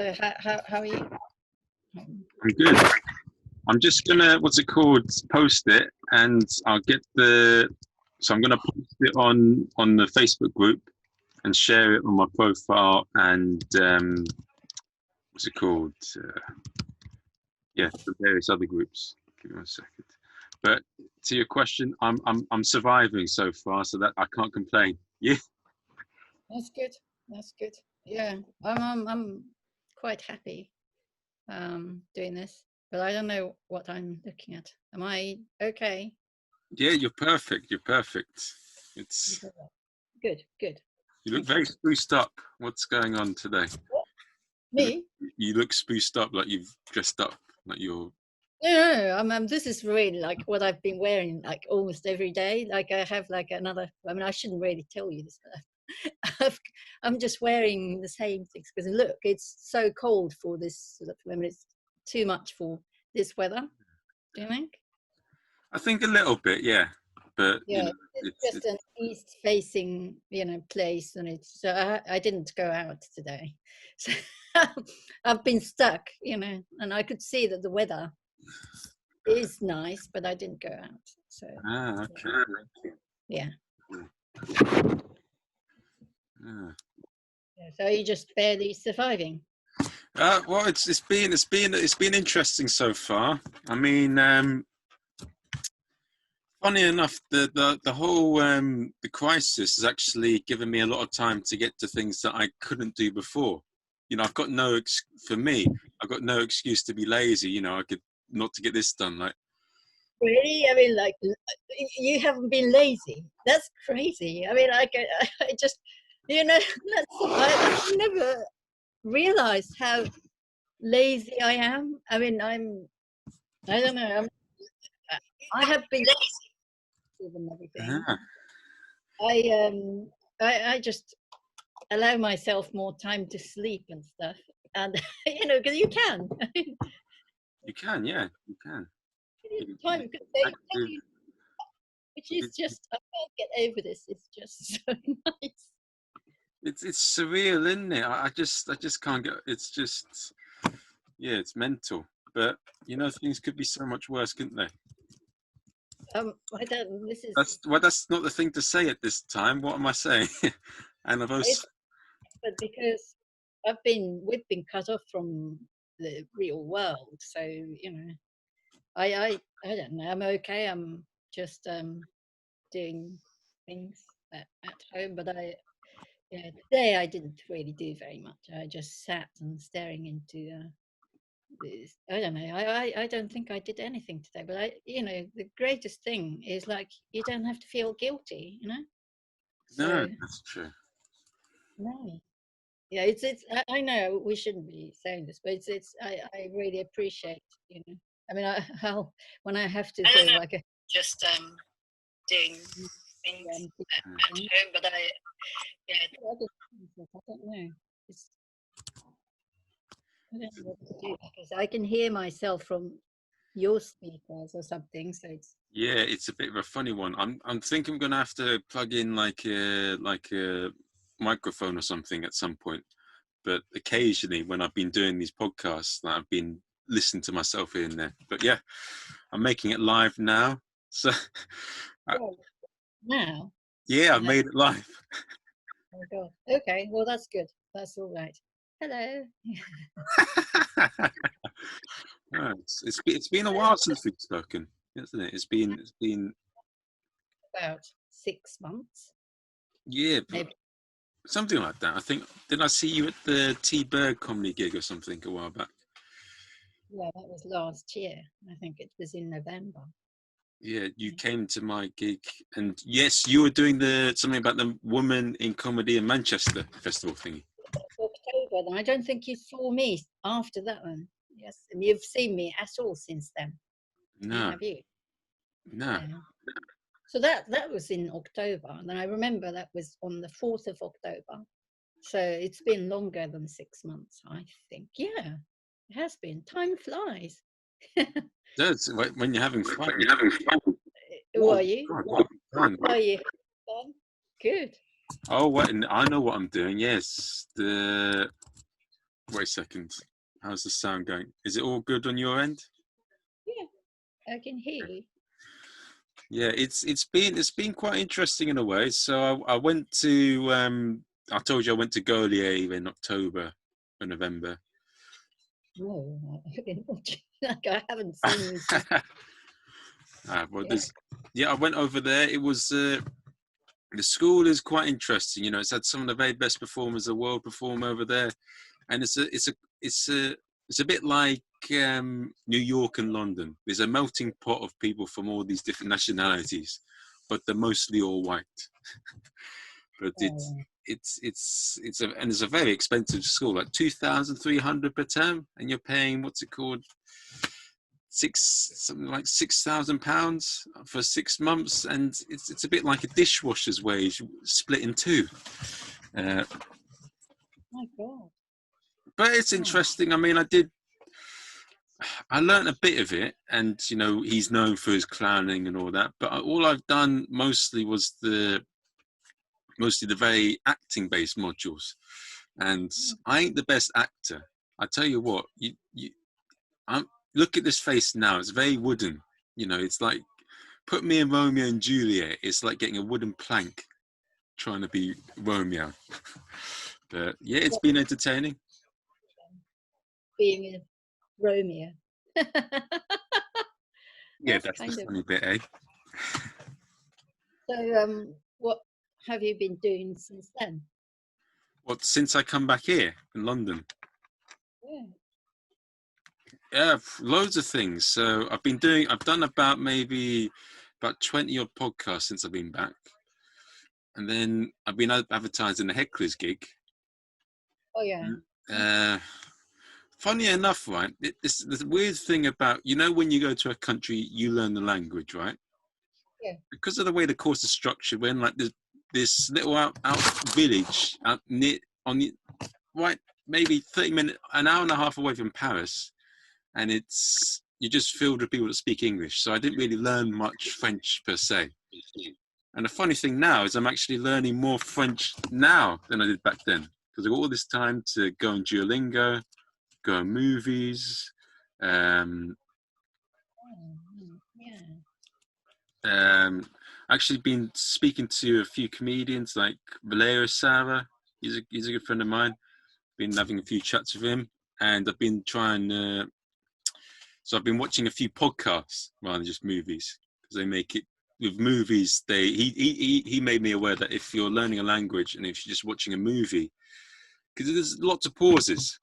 So how are you? I'm good. I'm just gonna, post it, and I'll get so I'm gonna post it on the Facebook group and share it on my profile and the various other groups. Give me 1 second. But to your question, I'm surviving so far, so that I can't complain. Yeah. That's good. That's good. Yeah, I'm quite happy doing this, but I don't know what I'm looking at. Am I okay? Yeah, you're perfect. You're perfect. It's good. You look very spruced up. What's going on today? What? Me? You look spruced up, like you've dressed up, like you're. No, this is really like what I've been wearing like almost every day. Like I have like another. I mean, I shouldn't really tell you this, but I'm just wearing the same things because look, it's so cold for this. I mean, it's too much for this weather. Do you think? I think a little bit, yeah. But yeah, it's just an east-facing, place, and it's. So I didn't go out today, so I've been stuck, and I could see that the weather is nice, but I didn't go out. So. Okay. Yeah. Yeah. So you're just barely surviving. Well, it's been interesting so far. I mean, funny enough, the whole the crisis has actually given me a lot of time to get to things that I couldn't do before. I've got for me, I've got no excuse to be lazy. I could not to get this done. Like, really? I mean, like, you haven't been lazy. That's crazy. I mean, I just, I've never realized how lazy I am. I mean, I don't know. I have been lazy and everything. I just allow myself more time to sleep and stuff, and because you can. You can, yeah, you can. Time, which is just, I can't get over this. It's just so nice. It's surreal, isn't it? I just can't get. It's just, yeah, it's mental. But things could be so much worse, couldn't they? I don't. This is. That's not the thing to say at this time. What am I saying? And I've also. But because we've been cut off from the real world, so I don't know. I'm okay. I'm just doing things at home, but today I didn't really do very much. I just sat and staring into this. I don't know. I don't think I did anything today, but the greatest thing is like you don't have to feel guilty, So, No, that's true. No. Yeah, it's. I know we shouldn't be saying this, but it's. I really appreciate. I mean, when I have to feel like just doing things at home, but I don't know. I don't know what to do because I can hear myself from your speakers or something. So it's. Yeah, it's a bit of a funny one. I'm thinking I'm gonna have to plug in like a microphone or something at some point. But occasionally, when I've been doing these podcasts, I've been listening to myself here and there. But yeah, I'm making it live now. So now. Yeah, I made it live. Oh my God. Okay, well that's good. That's all right. Hello. It's been a while since we've spoken, isn't it? It's been about 6 months. Yeah, something like that. I think, did I see you at the T-Bird comedy gig or something a while back? Yeah, that was last year. I think it was in November. Yeah, you came to my gig, and yes, you were doing something about the Woman in Comedy in Manchester festival thingy. October, then I don't think you saw me after that one. Yes, and you've seen me at all since then. No. Have you? No. Yeah. So that was in October, and then I remember that was on the 4th of October. So it's been longer than 6 months, I think. Yeah, it has been. Time flies. Does when you're having fun. Who are you? Fun. Are you? Good. Oh, I know what I'm doing. Yes, Wait a second. How's the sound going? Is it all good on your end? Yeah, I can hear you. Yeah, it's been quite interesting in a way. So I went to I told you I went to Goliath in October or November. No, like I haven't seen you since. Well, Yeah. I went over there. It was the school is quite interesting. You know, it's had some of the very best performers of the world perform over there, and it's a bit like New York and London. There's a melting pot of people from all these different nationalities, but they're mostly all white. But Oh, it's a very expensive school, like 2,300 per term, and you're paying what's it called, something like £6,000 for 6 months, and it's a bit like a dishwasher's wage split in two. my God. But it's Oh, interesting. I mean, I learned a bit of it, and you know, he's known for his clowning and all that. But all I've done mostly was mostly the very acting-based modules, and I ain't the best actor. I tell you what, look at this face now. It's very wooden. You know, it's like put me in Romeo and Juliet. It's like getting a wooden plank trying to be Romeo. But yeah, it's been entertaining. being a Romeo. Yeah, That's that's the kind of. funny bit, eh? So, what have you been doing since then? What, since I come back here in London? Yeah. Yeah, loads of things. So I've done maybe about 20 odd podcasts since I've been back. And then I've been advertising the Heckler's gig. Oh, yeah. Uh, Funny enough, right? This the weird thing about, you know, when you go to a country, you learn the language, right? Yeah. Because of the way the course is structured, when like this little out village out near on the right, maybe 30 minutes, an hour and a half away from Paris, and you're just filled with people that speak English. So I didn't really learn much French per se. And the funny thing now is I'm actually learning more French now than I did back then, because I've got all this time to go on Duolingo, go on movies, um, Yeah. actually been speaking to a few comedians like Valero Sara. He's a good friend of mine. Been having a few chats with him, and I've been trying. So I've been watching a few podcasts rather than just movies, because they make it with movies. He made me aware that if you're learning a language and if you're just watching a movie, because there's lots of pauses,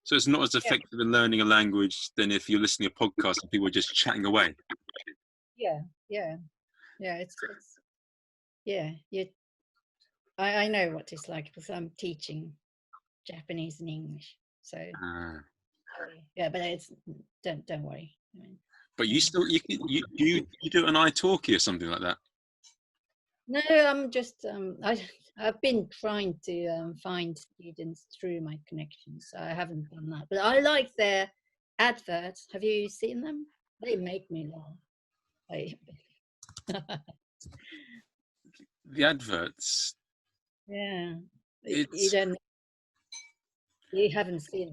so it's not as Yeah. effective in learning a language than if you're listening to a podcast and people are just chatting away. Yeah. Yeah. Yeah. It's yeah. I know what it's like because I'm teaching Japanese and English. So Uh, yeah, but it's don't worry. I mean, but yeah. you do an italki or something like that. No, I'm just I've been trying to find students through my connections. So I haven't done that, but I like their adverts. Have you seen them? They make me laugh. The adverts. Yeah, you It's don't. You haven't seen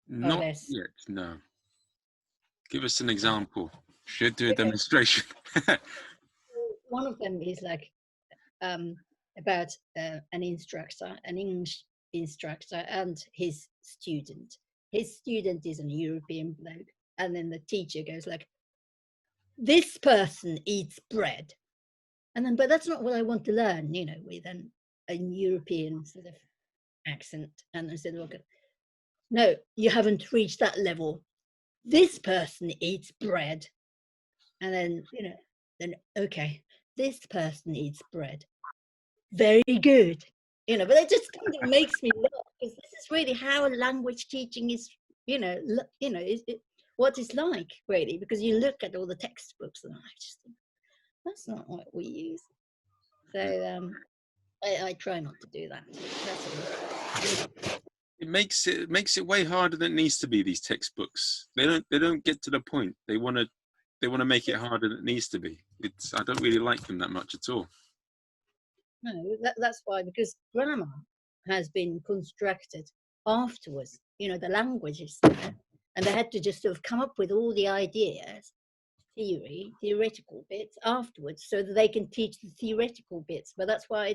them. Oh, not there's yet. No. Give us an example. Should do a demonstration. one of them is like about an instructor, an English instructor, and his student. His student is an European bloke, and then the teacher goes like, "This person eats bread," and then, but that's not what I want to learn, you know, with a European sort of accent. And I said, "Okay, no, you haven't reached that level. This person eats bread," and then then okay, this person eats bread. Very good, but it just kind of makes me laugh because this is really how language teaching is, what it's like really, because you look at all the textbooks and I just think that's not what we use. So I try not to do that. That's all. It makes it way harder than it needs to be. These textbooks, they don't get to the point. They want to make it harder than it needs to be. I don't really like them that much at all. No, that's why, because grammar has been constructed afterwards. The language is there, and they had to just sort of come up with all the ideas, theoretical bits afterwards, so that they can teach the theoretical bits. But that's why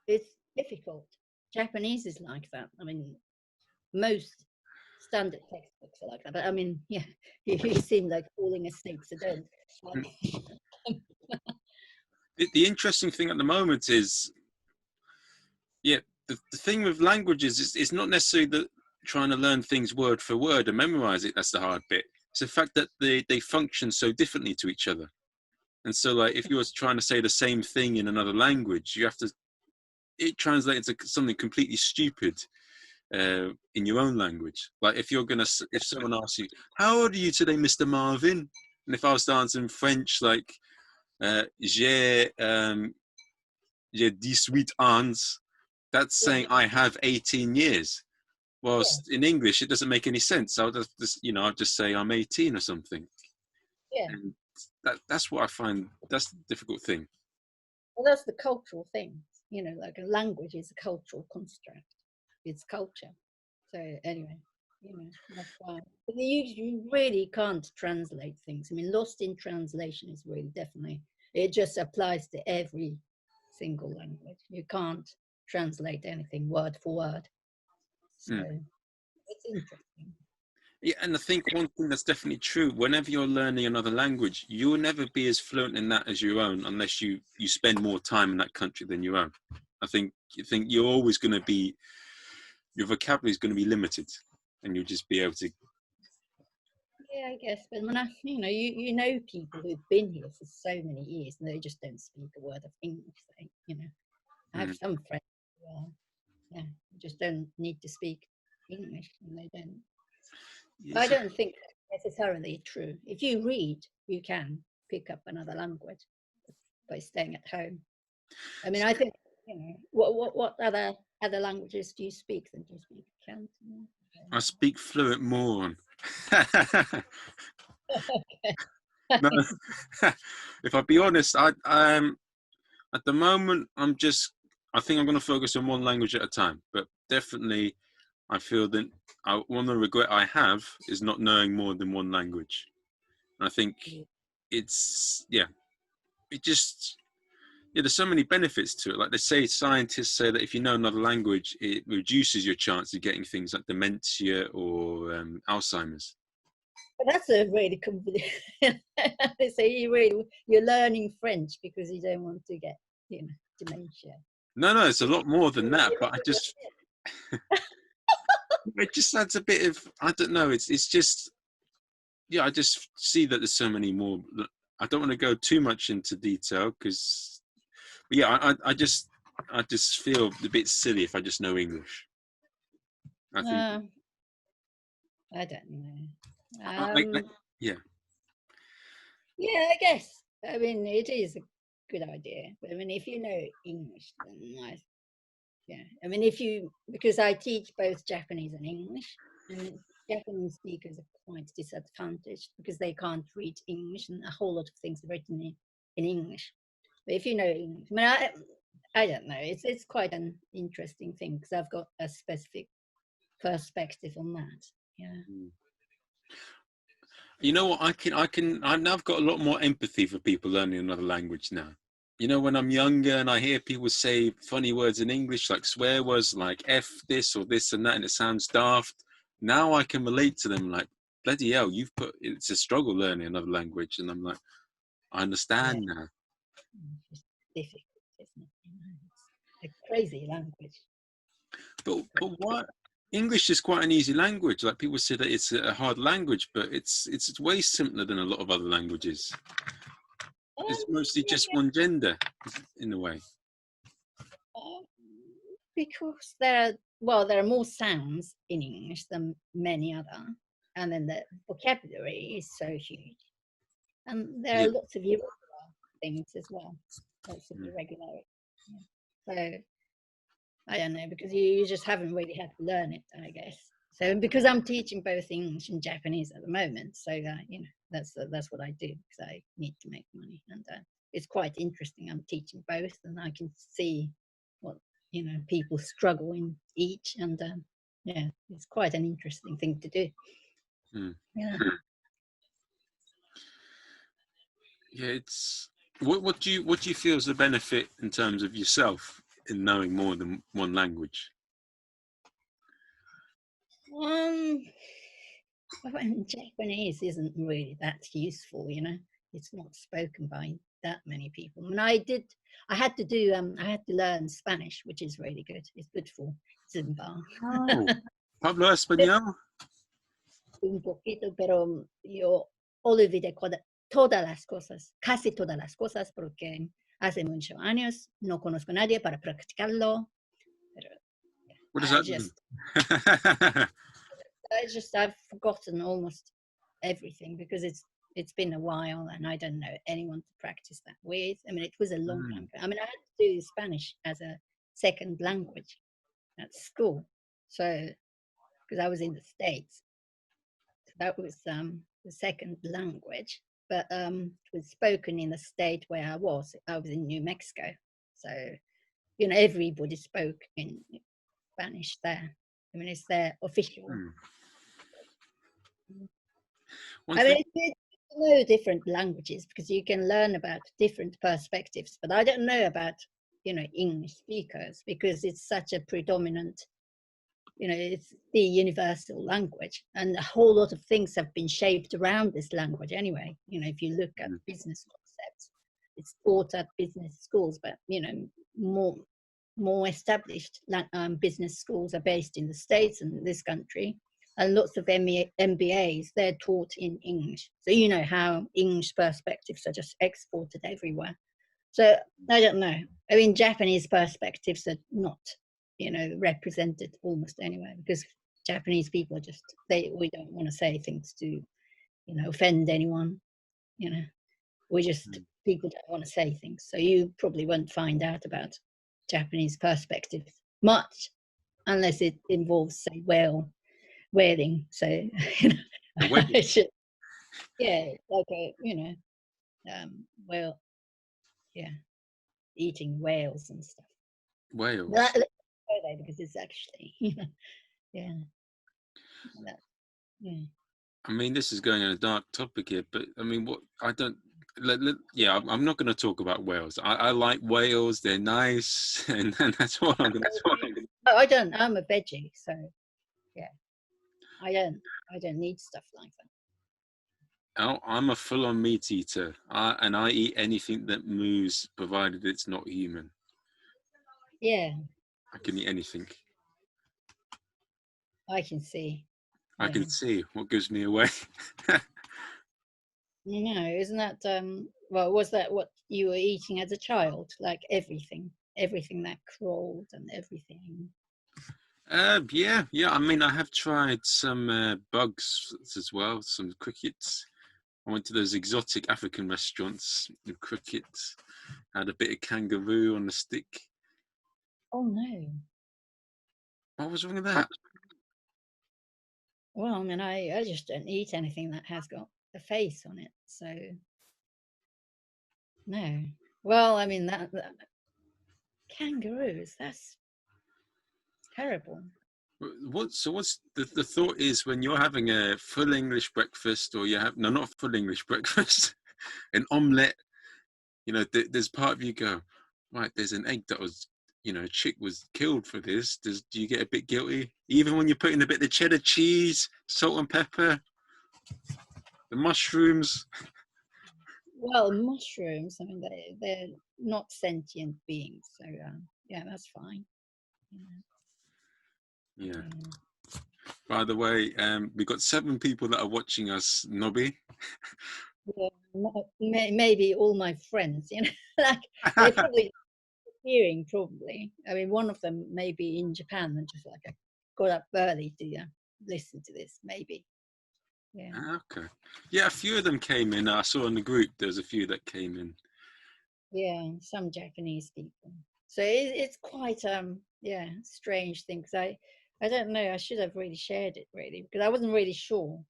it's difficult. Japanese is like that. I mean, most standard textbooks are like that. But I mean, yeah, you seem like falling asleep, so don't. The interesting thing at the moment is, yeah, the thing with languages is it's not necessarily that trying to learn things word for word and memorize it, that's the hard bit. It's the fact that they function so differently to each other. And so, like, if you're trying to say the same thing in another language, you have to, it translates into something completely stupid in your own language. Like, if someone asks you, how old are you today, Mr. Marvin? And if I was to answer in French, like, j'ai 18 ans, that's saying I have 18 years. Whilst in English, it doesn't make any sense. I'll just say I'm 18 or something. Yeah. And that's what I find, that's the difficult thing. Well, that's the cultural thing. Like a language is a cultural construct. It's culture. So anyway, that's why. But you really can't translate things. I mean, lost in translation is really definitely, it just applies to every single language. You can't translate anything word for word. So it's interesting. Yeah, and I think one thing that's definitely true, whenever you're learning another language, you will never be as fluent in that as your own unless you spend more time in that country than your own. I think you're always going to be, your vocabulary is going to be limited, and you'll just be able to. Yeah, I guess. But when you know people who've been here for so many years and they just don't speak a word of English. I have some friends who just don't need to speak English, and they don't. I don't think that's necessarily true. If you read, you can pick up another language by staying at home. I mean, I think what other languages do you speak? Then do you speak Cantonese? I speak fluent Moron. No, if I be honest, I at the moment I think I'm going to focus on one language at a time. But definitely, I feel that one of the regret I have is not knowing more than one language. And I think it's there's so many benefits to it. Like scientists say that if you know another language, it reduces your chance of getting things like dementia or Alzheimer's. But that's a really complicated. They say you're learning French because you don't want to get dementia. No, it's a lot more than that. But it just adds a bit of, I don't know. It's just, yeah. I just see that there's so many more. I don't want to go too much into detail because, yeah, I just feel a bit silly if I just know English. I think. I don't know. Yeah. Yeah, I guess. I mean, it is a good idea. But I mean, if you know English, then I mean, because I teach both Japanese and English, and Japanese speakers are quite disadvantaged because they can't read English, and a whole lot of things are written in English. But if you know English, I mean, I don't know. It's quite an interesting thing because I've got a specific perspective on that. Yeah. You know what? I've now got a lot more empathy for people learning another language now. When I'm younger and I hear people say funny words in English, like swear words, like F this or this and that, and it sounds daft. Now I can relate to them, like, bloody hell, it's a struggle learning another language. And I'm like, I understand now. It's difficult, isn't it? It's a crazy language. But what? English is quite an easy language. Like people say that it's a hard language, but it's way simpler than a lot of other languages. It's mostly just one gender, in a way. Because there are more sounds in English than many other, and then the vocabulary is so huge, and there are lots of irregular things as well. Lots of irregularity. So I don't know, because you just haven't really had to learn it, I guess. So because I'm teaching both English and Japanese at the moment, so that's what I do because I need to make money, and it's quite interesting. I'm teaching both, and I can see what people struggle in each, and yeah, it's quite an interesting thing to do. Yeah. Yeah, it's what do you feel is the benefit in terms of yourself in knowing more than one language? Well, Japanese isn't really that useful, you know. It's not spoken by that many people. I mean, I had to learn Spanish, which is really good. It's good for Zumba. Oh, hablo español. Un poquito, pero yo olvidé todas las cosas, casi todas las cosas, porque hace muchos años no conozco a nadie para practicarlo. Pero What does I that mean? just, I've forgotten almost everything because it's been a while and I don't know anyone to practice that with. I mean, it was a long time. I mean, I had to do Spanish as a second language at school, so because I was in the States, that was the second language, but it was spoken in the state where I was. I was in New Mexico, so you know everybody spoke in Spanish there. I mean, it's their official. I mean, it's good to know different languages because you can learn about different perspectives. But I don't know about English speakers because it's such a predominant. It's the universal language, and a whole lot of things have been shaped around this language anyway. If you look at business concepts, it's taught at business schools, but more established business schools are based in the States and this country, and lots of MBAs, they're taught in English. So you know how English perspectives are just exported everywhere. So I don't know. I mean, Japanese perspectives are not, represented almost anywhere because Japanese people are just, we don't want to say things to, offend anyone. People don't want to say things. So you probably won't find out about Japanese perspectives much unless it involves, say, whaling. So, I should, yeah, like whale, yeah, eating whales and stuff. Whales. Because it's actually, yeah. Yeah. I mean, this is going on a dark topic here, but I mean, I'm not going to talk about whales. I like whales; they're nice, and that's all I'm going to say. No, I don't. I'm a veggie, so yeah, I don't need stuff like that. Oh, I'm a full-on meat eater, and I eat anything that moves, provided it's not human. Yeah, I can eat anything. I can see. I can see what gives me away. No, isn't that well, was that what you were eating as a child? Like everything that crawled and everything. Yeah. I mean, I have tried some bugs as well, some crickets. I went to those exotic African restaurants with crickets. Had a bit of kangaroo on the stick. Oh no! What was wrong with that? Well, I mean, I just don't eat anything that has got a face on it. So no. Well, I mean that kangaroos. That's terrible. What's the thought is when you're having a full English breakfast, or not full English breakfast, an omelette, there's part of you go, right, there's an egg that was, a chick was killed for this. Do you get a bit guilty? Even when you're putting a bit of cheddar cheese, salt and pepper, the mushrooms. Well, mushrooms, I mean, they're not sentient beings. So yeah, that's fine. Yeah. By the way, we've got 7 people that are watching us, Nobi. Yeah, maybe all my friends, like they're probably hearing. Probably, I mean, one of them may be in Japan and just like I got up early to listen to this. Maybe. Yeah. Okay. Yeah, a few of them came in. I saw in the group there's a few that came in. Yeah, some Japanese people. So it's quite strange thing because I don't know. I should have really shared it really because I wasn't really sure.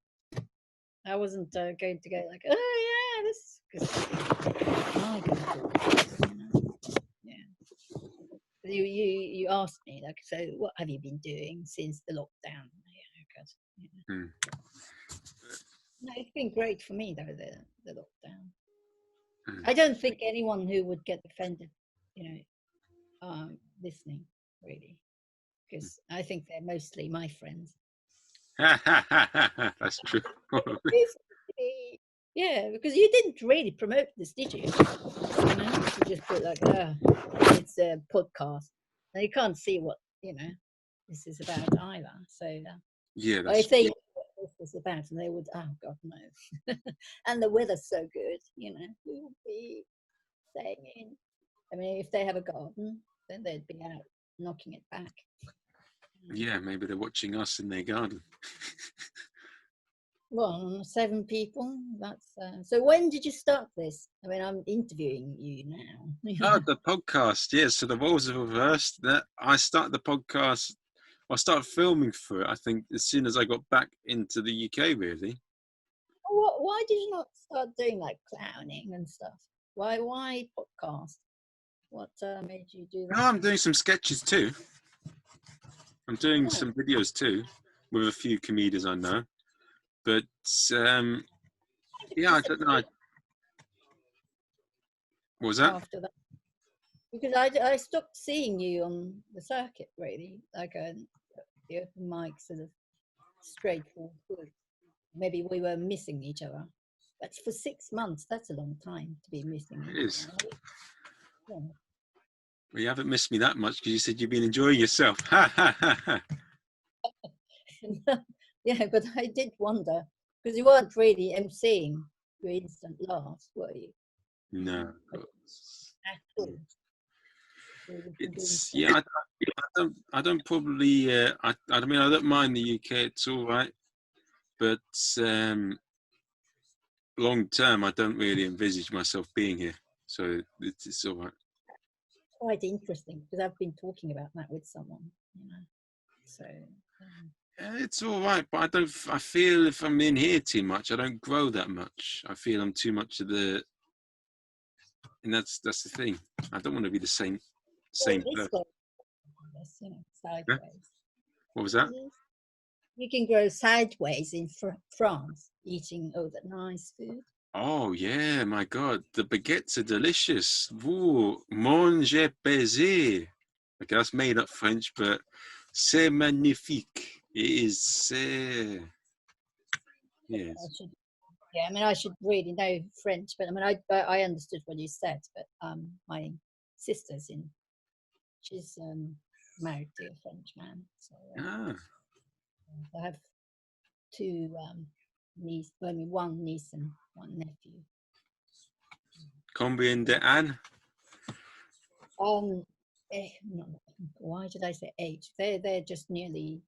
I wasn't going to go like, oh yeah, this because yeah. You asked me like, so what have you been doing since the lockdown? Mm. No, it's been great for me though, the lockdown. Mm. I don't think anyone who would get offended, listening really, because I think they're mostly my friends. That's true. Basically, yeah, because you didn't really promote this, did you? You just put like, it's a podcast. Now you can't see what this is about either. So Yeah, or that's if they knew what this was about, and they would, oh God, no. And the weather's so good, we would be staying in. I mean, if they have a garden, then they'd be out knocking it back. yeah. Maybe they're watching us in their garden. Well, 7 people. That's so. When did you start this? I mean, I'm interviewing you now. Oh, the podcast. Yeah. So the roles are reversed. That I started the podcast. I started filming for it, I think, as soon as I got back into the UK, really. Why did you not start doing like clowning and stuff? Why podcast? What made you do that? No, I'm doing some sketches too. I'm doing some videos too with a few comedians I know. But yeah, I don't know. What was that? After that, because I stopped seeing you on the circuit really, like the open mic sort of straightforward. Maybe we were missing each other. But for 6 months, that's a long time to be missing It each is. other. Yeah. Well, you haven't missed me that much because you said you've been enjoying yourself. Ha ha ha ha. Yeah, but I did wonder because you weren't really emceeing your instant laughs, were you? No. At all. It's yeah. I don't probably. I mean, I don't mind the UK. It's all right, but long term, I don't really envisage myself being here. So it's all right. Quite interesting because I've been talking about that with someone, So It's all right, but I don't. I feel if I'm in here too much, I don't grow that much. I feel I'm too much of the, and that's the thing. I don't want to be the same this person. goes, Yeah? sideways. What was that? You can grow sideways in France, eating all that nice food. Oh yeah, my God, the baguettes are delicious. Vous mangez baiser. Okay, that's made up French, but c'est magnifique. It is. Yes. I mean, I should really know French, but I mean, I understood what you said. But my sister's she's married to a French man, so I have 2 nieces, one niece and one nephew. Combien de Anne? Why did I say age? They're just nearly.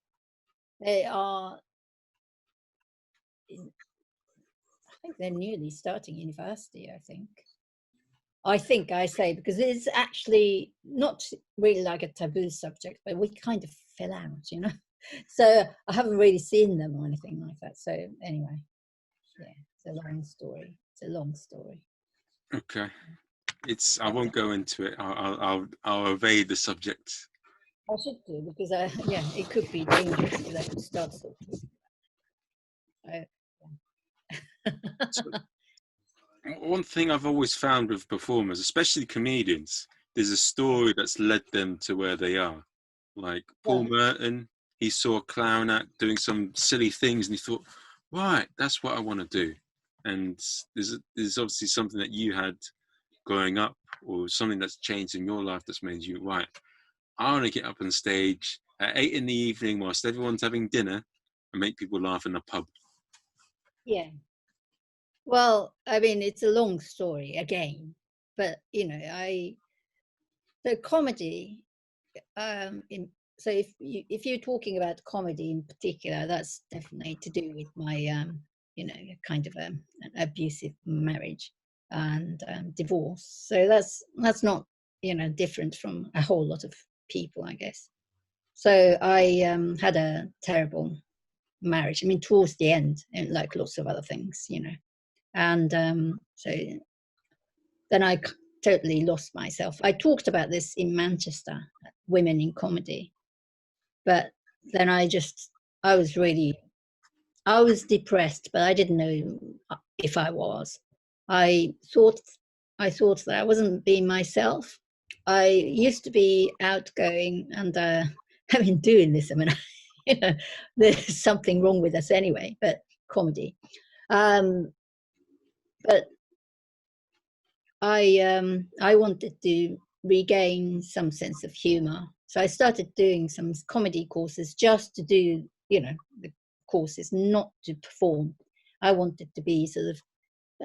They are. I think they're nearly starting university. I think I say because it's actually not really like a taboo subject, but we kind of fell out, So I haven't really seen them or anything like that. So anyway, yeah, it's a long story. Okay. I won't go into it. I'll evade the subject. I should do because it could be dangerous because I could start talking. So, one thing I've always found with performers, especially comedians, there's a story that's led them to where they are. Like Paul Merton, he saw a clown act doing some silly things and he thought, right, that's what I want to do. And there's obviously something that you had growing up or something that's changed in your life that's made you, right, I want to get up on stage at 8 in the evening whilst everyone's having dinner and make people laugh in a pub. Yeah. Well, I mean, it's a long story again, but so comedy. So if you're talking about comedy in particular, that's definitely to do with my kind of an abusive marriage and divorce. So that's not different from a whole lot of people, I guess. So I had a terrible marriage. I mean, towards the end, and like lots of other things, and so then I totally lost myself. I talked about this in Manchester, Women in Comedy, But then I was depressed, but I didn't know if I was. I thought that I wasn't being myself. I used to be outgoing, and I've been doing this. I mean, you know, there's something wrong with us anyway. But comedy. But I wanted to regain some sense of humor, so I started doing some comedy courses just to do, the courses, not to perform. I wanted to be sort of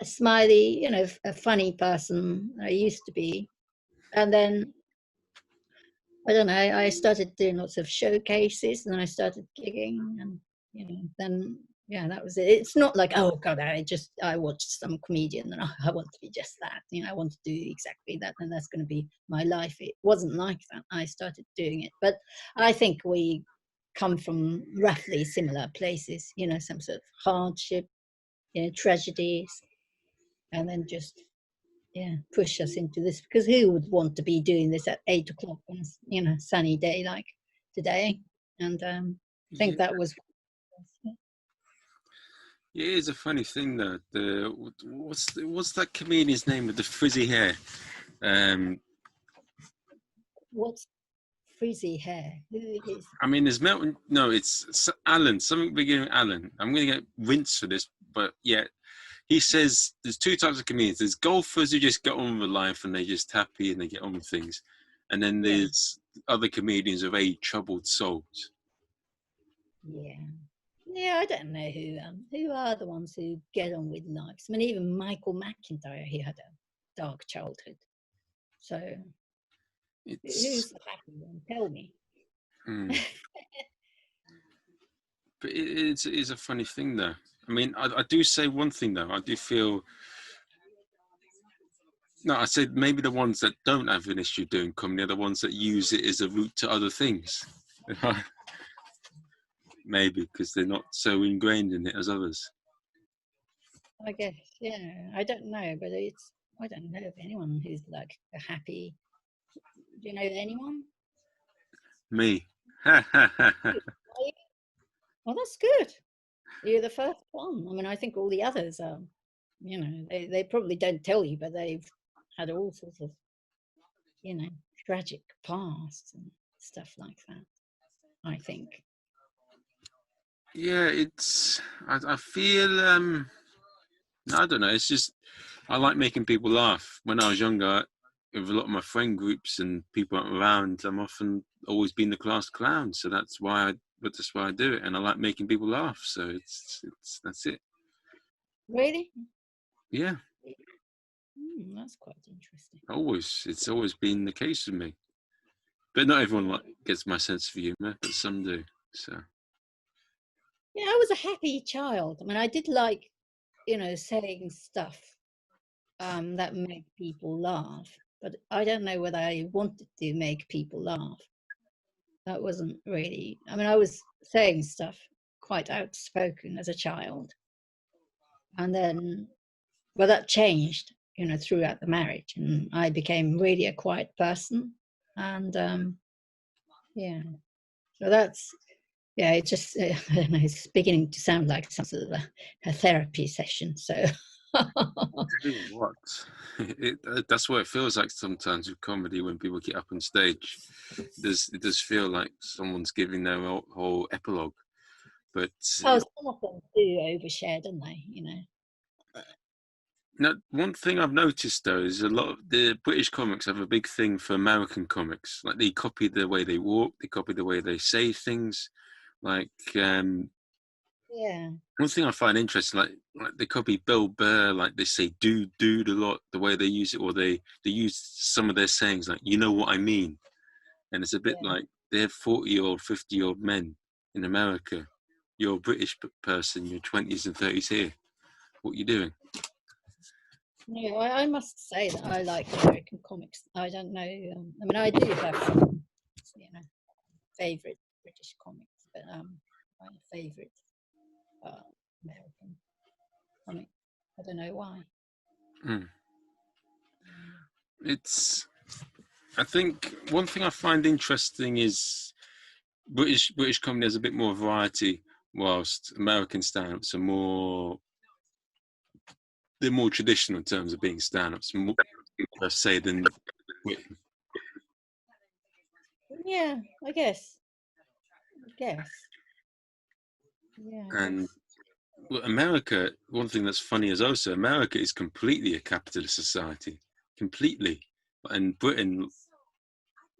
a smiley, a funny person. I used to be, and then I don't know. I started doing lots of showcases, and then I started gigging, and then yeah, that was it. It's not like, oh God, I watched some comedian and I want to be just that. I want to do exactly that, and that's going to be my life. It wasn't like that. I started doing it, but I think we come from roughly similar places. Some sort of hardship, tragedies, and then just push us into this, because who would want to be doing this at 8 o'clock on a sunny day like today? And I think that was Yeah, it is a funny thing though. What's that comedian's name with the frizzy hair? what's frizzy hair. Who is? I mean, there's Melton. No, it's Alan. Something beginning with Alan. I'm going to get rinsed for this, but yeah, he says there's two types of comedians. There's golfers who just get on with life and they're just happy and they get on with things, and then there's other comedians with a troubled souls. Yeah, I don't know who are the ones who get on with lives. I mean, even Michael McIntyre, he had a dark childhood. So who's the happy one? Tell me. But it is a funny thing though. I mean, I do say one thing though. I do feel. No, I said maybe the ones that don't have an issue doing comedy are the ones that use it as a route to other things. Maybe because they're not so ingrained in it as others. I guess, yeah. I don't know, but I don't know of anyone who's like a happy. Do you know anyone? Me. Well, that's good. You're the first one. I mean, I think all the others are, they probably don't tell you, but they've had all sorts of, tragic past and stuff like that, I think. Yeah, I feel I don't know, it's just I like making people laugh. When I was younger, with a lot of my friend groups and people around, I'm often always been the class clown. So that's why I do it, and I like making people laugh. So it's that's it. Really? Yeah, That's quite interesting. it's always been the case with me. But not everyone gets my sense of humour, but some do. So Yeah, I was a happy child. I mean, I did like, saying stuff that made people laugh, but I don't know whether I wanted to make people laugh. That wasn't really, I mean, I was saying stuff quite outspoken as a child. And then, well, that changed, throughout the marriage. And I became really a quiet person. And yeah, so it just, I don't know, it's beginning to sound like some sort of a therapy session. So. what? That's what it feels like sometimes with comedy when people get up on stage. It does feel like someone's giving their whole epilogue. But Oh, some of them do overshare, don't they? now, one thing I've noticed though is a lot of the British comics have a big thing for American comics. Like they copy the way they walk, they copy the way they say things. Like Yeah. one thing I find interesting, like they copy Bill Burr, like they say dude a lot, the way they use it, or they use some of their sayings like you know what I mean. And it's a bit like they're 40-year-old, 50-year-old men in America. You're a British person, you're 20s and 30s here. What are you doing? No, I must say that I like American comics. I don't know. I mean, I do have some, favorite British comics, but my favorite American comic. I don't know why. I think one thing I find interesting is British comedy has a bit more variety, whilst American stand-ups are they're more traditional in terms of being stand-ups, more, per se, than Britain. Yeah, I guess. Yeah, I And guess. well, America, one thing that's funny is also America is completely a capitalist society, completely. And Britain,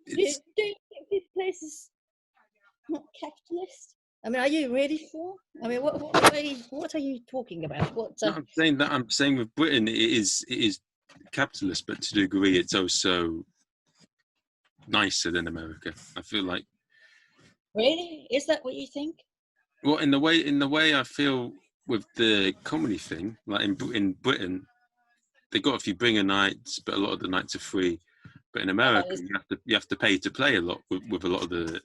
it's Do you think this place is not capitalist? I mean, are you really sure? I mean, what are you talking about? no, I'm saying that I'm saying with Britain, it is capitalist, but to a degree, it's also nicer than America. I feel like, Really? Is that what you think? well, in the way I feel with the comedy thing, like in Britain, they got a few bringer nights, but a lot of the nights are free. But in Oh, America, you have to pay to play a lot with a lot of the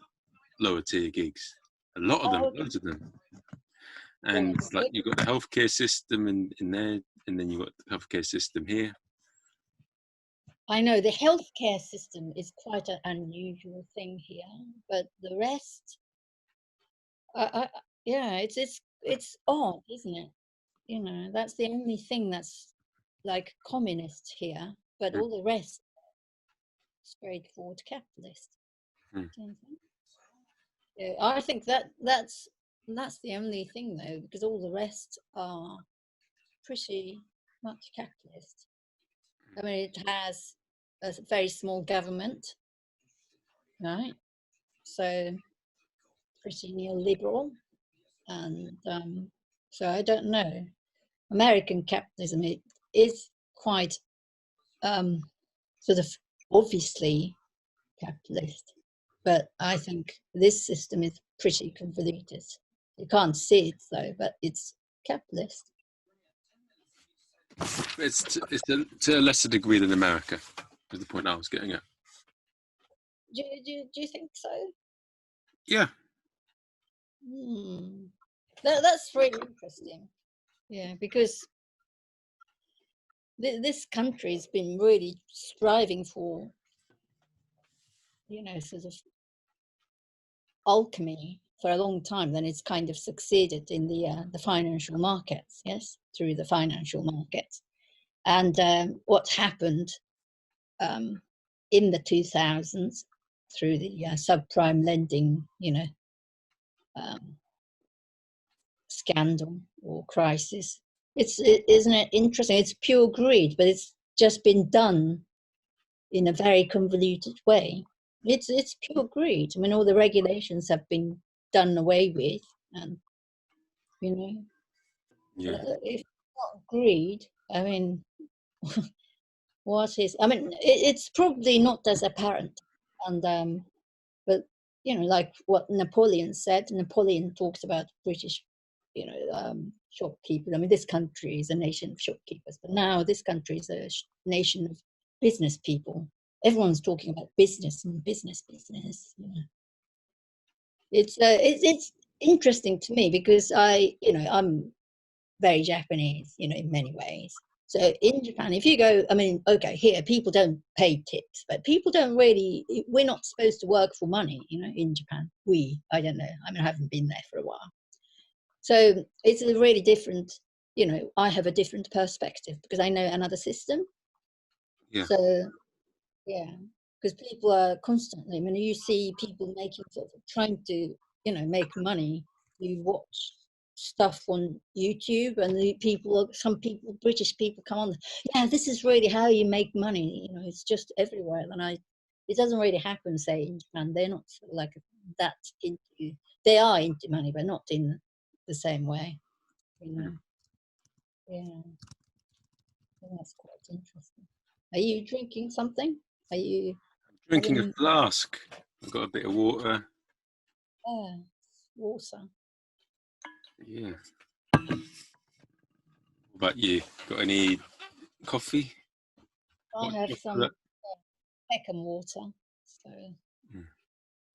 lower tier gigs. A lot of them, oh, loads of them. well, And like you've got the healthcare system in there, and then you've got the healthcare system here. I know the healthcare system is quite an unusual thing here, but the rest, yeah, it's odd, isn't it? You know, that's the only thing that's like communist here, but Mm, all the rest straightforward capitalist. mm. Don't you think? Yeah, I think that's the only thing though, because all the rest are pretty much capitalist. I mean, it has a very small government, right? So pretty neoliberal, and so I don't know. American capitalism it is quite sort of obviously capitalist, but I think this system is pretty convoluted. You can't see it though, but it's capitalist. It's to a lesser degree than America. Is the point I was getting at. Do you think so? Yeah, Hmm. That's really interesting. Yeah, because this country's been really striving for, sort of alchemy for a long time. Then it's kind of succeeded in the financial markets, yes, through the financial markets. And what happened um, in the 2000s through the subprime lending, um, scandal or crisis. Isn't it interesting? It's pure greed, but it's just been done in a very convoluted way. It's pure greed. I mean, all the regulations have been done away with, and you know, yeah, if not greed, I mean, what is? I mean, it's probably not as apparent, and but like what Napoleon said. Napoleon talks about British, shopkeepers. I mean, this country is a nation of shopkeepers, but now this country is a nation of business people. Everyone's talking about business and business. It's interesting to me because I'm very Japanese, in many ways. So in Japan, if you go, I mean, okay, here people don't pay tips, but people don't really. We're not supposed to work for money, in Japan. I don't know. I mean, I haven't been there for a while, so it's a really different. I have a different perspective because I know another system. yeah. So yeah, because people are constantly. I mean, you see people making sort of trying to, make money. You watch stuff on YouTube, and some people, British people, come on. Yeah, this is really how you make money. It's just everywhere. It doesn't really happen. Say in Japan, they're not sort of like that into. They are into money, but not in the same way. You know. Yeah, that's quite interesting. Are you drinking something? Are you Drinking a having? flask. I've got a bit of water. Water. Yeah. What about you? Got any coffee? I Hot have chocolate? some Peckham water. So Mm.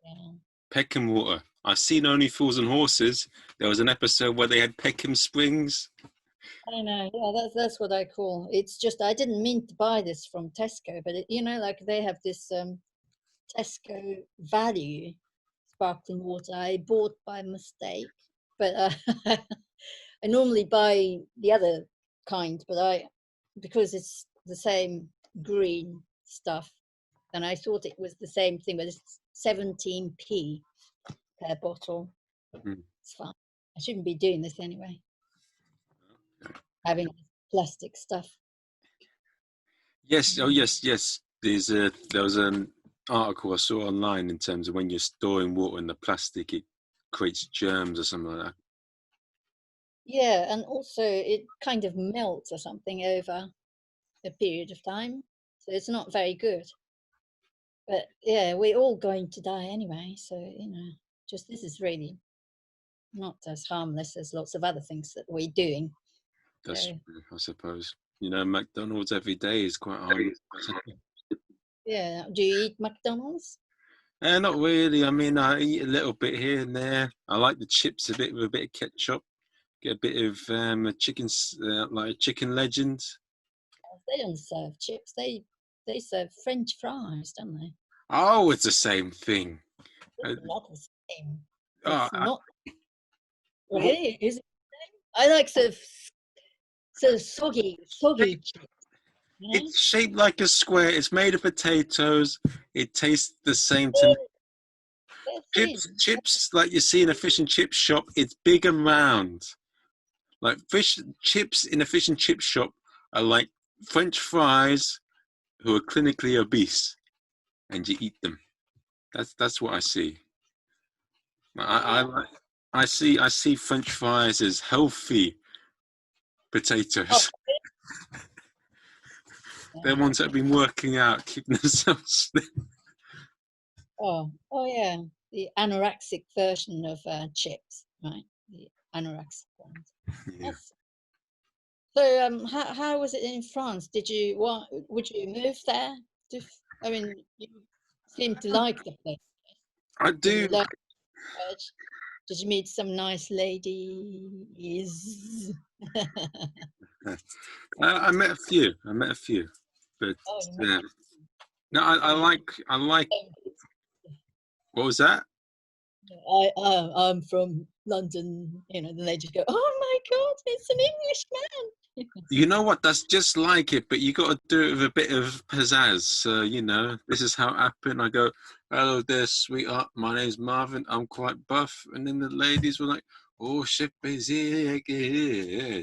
yeah. Peckham water. I've seen Only Fools and Horses. There was an episode where they had Peckham Springs. I know. Yeah, that's what I call. It's just I didn't mean to buy this from Tesco, but like they have this Tesco value sparkling water I bought by mistake, but I normally buy the other kind, but because it's the same green stuff, and I thought it was the same thing, but it's 17p per bottle. Mm. It's fine. I shouldn't be doing this anyway. Having plastic stuff. Yes. Oh, yes. Yes. There was an article I saw online in terms of when you're storing water in the plastic, it creates germs or something like that. Yeah, and also it kind of melts or something over a period of time, so it's not very good. But yeah, we're all going to die anyway, so just this is really not as harmless as lots of other things that we're doing. That's So true, I suppose. McDonald's every day is quite harmless. yeah, do you eat McDonald's? Not really. I mean, I eat a little bit here and there. I like the chips a bit with a bit of ketchup. Get a bit of a chicken, like a chicken legend. They don't serve chips. They serve French fries, don't they? Oh, it's the same thing. It's not the same. Oh, It's not what- really. Is it? I like so soggy chips. You know? it's shaped like a square. It's made of potatoes. It tastes the same to me. They're thin. Chips, like you see in a fish and chip shop, it's big and round. Like fish chips in a fish and chip shop are like French fries who are clinically obese, and you eat them. That's what I see. I Yeah. like. I see French fries as healthy Oh, potatoes. yeah. They're ones that have been working out, keeping themselves slim. Oh, yeah. The anorexic version of chips, right? The anorexic ones. Yeah. That's, so, how was it in France? Would you move there? I mean, you seem to like the place. I Did you do. learn French? Did you meet some nice ladies? I met a few. But Oh, you met uh, no, I like. them. What was that? I'm from London, then they just go, oh my God, it's an Englishman. You know what? That's just like it, but you got to do it with a bit of pizzazz. So, this is how it happened. I go, hello there, sweetheart. My name's Marvin. I'm quite buff. And then the ladies were like, oh, chef baiser,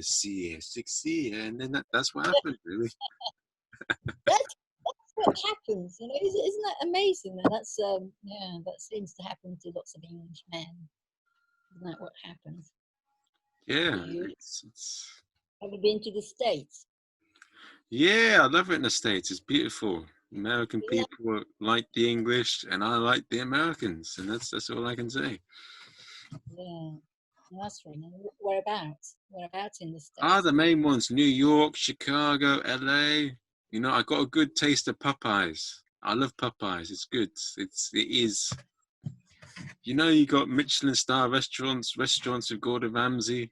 sexy. And then that's what happened, really. That's what happens, isn't that amazing? That seems to happen to lots of English men. Isn't that what happens to Yeah, you? it's Have you been to the States? yeah, I love it in the States. It's beautiful. American Yeah, people like the English, and I like the Americans, and that's all I can say. yeah. That's really nice. Whereabouts? Whereabouts in the Ah, States? the main ones: New York, Chicago, LA. I got a good taste of Popeyes. I love Popeyes. It's good. It is. You got Michelin star restaurants with Gordon Ramsay.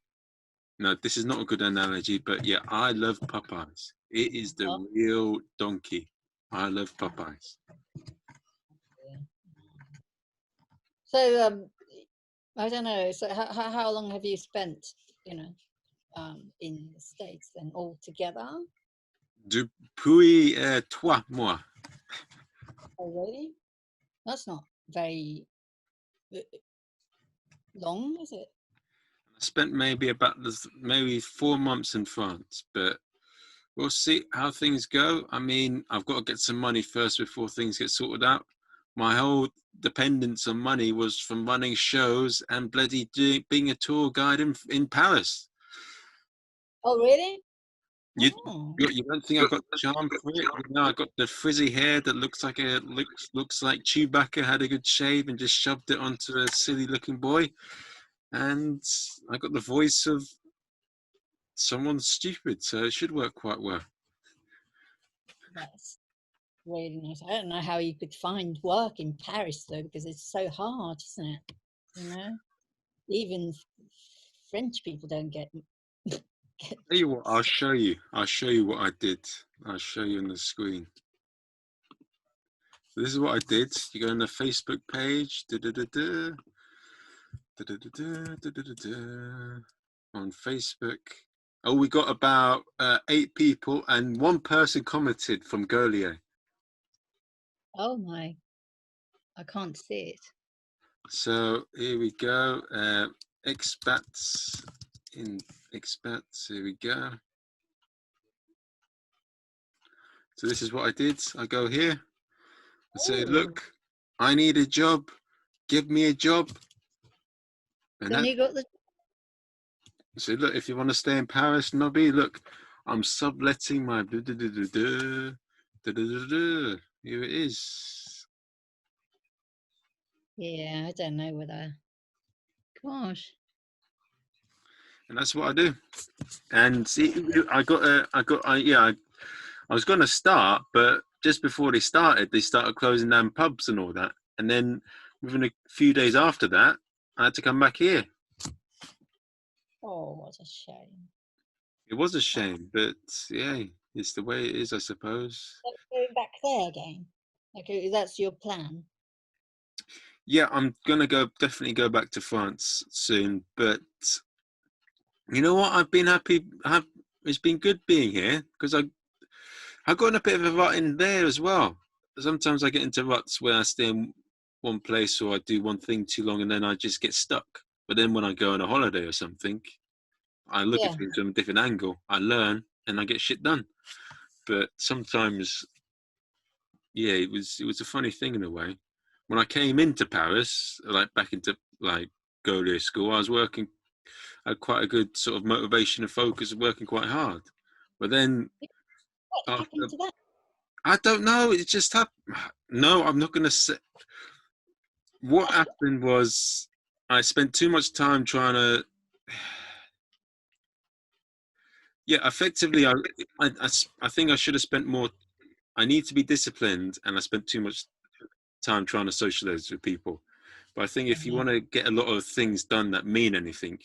No, this is not a good analogy, but yeah, I love Popeyes. It is the Oh, real donkey. I love Popeyes. yeah. So, I don't know. So, how long have you spent, you know, in the States then altogether? Depuis 3 mois. Oh, really? That's not very uh, long, is it? I spent maybe 4 months in France, but we'll see how things go. I mean, I've got to get some money first before things get sorted out. My whole dependence on money was from running shows and being a tour guide in Paris. Oh, really? You, Oh, you don't think I got the charm for it? I got the frizzy hair that looks like Chewbacca had a good shave and just shoved it onto a silly looking boy, and I got the voice of someone stupid, so it should work quite well. that's really nice. I don't know how you could find work in Paris though, because it's so hard, isn't it? Even French people don't get Tell you what, I'll jobs. show you. I'll show you what I did. I'll show you on the screen. So this is what I did. You go on the Facebook page. Da-da-da-da, da-da-da-da, da-da-da-da, on Facebook. Oh, we got about 8 people, and 1 person commented from Goliath. Oh my, I can't see it. So here we go. Expats in expats. Here we go. So this is what I did. I go here. I say, Oh, look, I need a job. Give me a job. And then that, you got the. so look, if you want to stay in Paris, Nobi, look, I'm subletting my. Da-da-da-da-da, da-da-da-da. Here it is. Yeah, I don't know whether. Gosh. And that's what I do. And see, I was going to start, but just before they started closing down pubs and all that. And then within a few days after that, I had to come back here. Oh, what a shame. It was a shame, but yeah, it's the way it is, I suppose. So going back there again. Okay, that's your plan. Yeah, I'm gonna definitely go back to France soon. But you know what? I've been happy. It's been good being here because I got in a bit of a rut in there as well. Sometimes I get into ruts where I stay in one place or I do one thing too long and then I just get stuck. But then when I go on a holiday or something, I look at Yeah. things from a different angle. I learn and I get shit done. But sometimes, yeah, it was a funny thing in a way. When I came into Paris, like back into like go to school, I was working. I had quite a good sort of motivation and focus of working quite hard. But then What after, happened to that? I don't know. It just happened. No, I'm not going to say. What happened was I spent too much time trying to. Yeah, effectively, I think I should have spent more. I need to be disciplined, and I spent too much time trying to socialize with people. But I think if you Yeah. want to get a lot of things done that mean anything,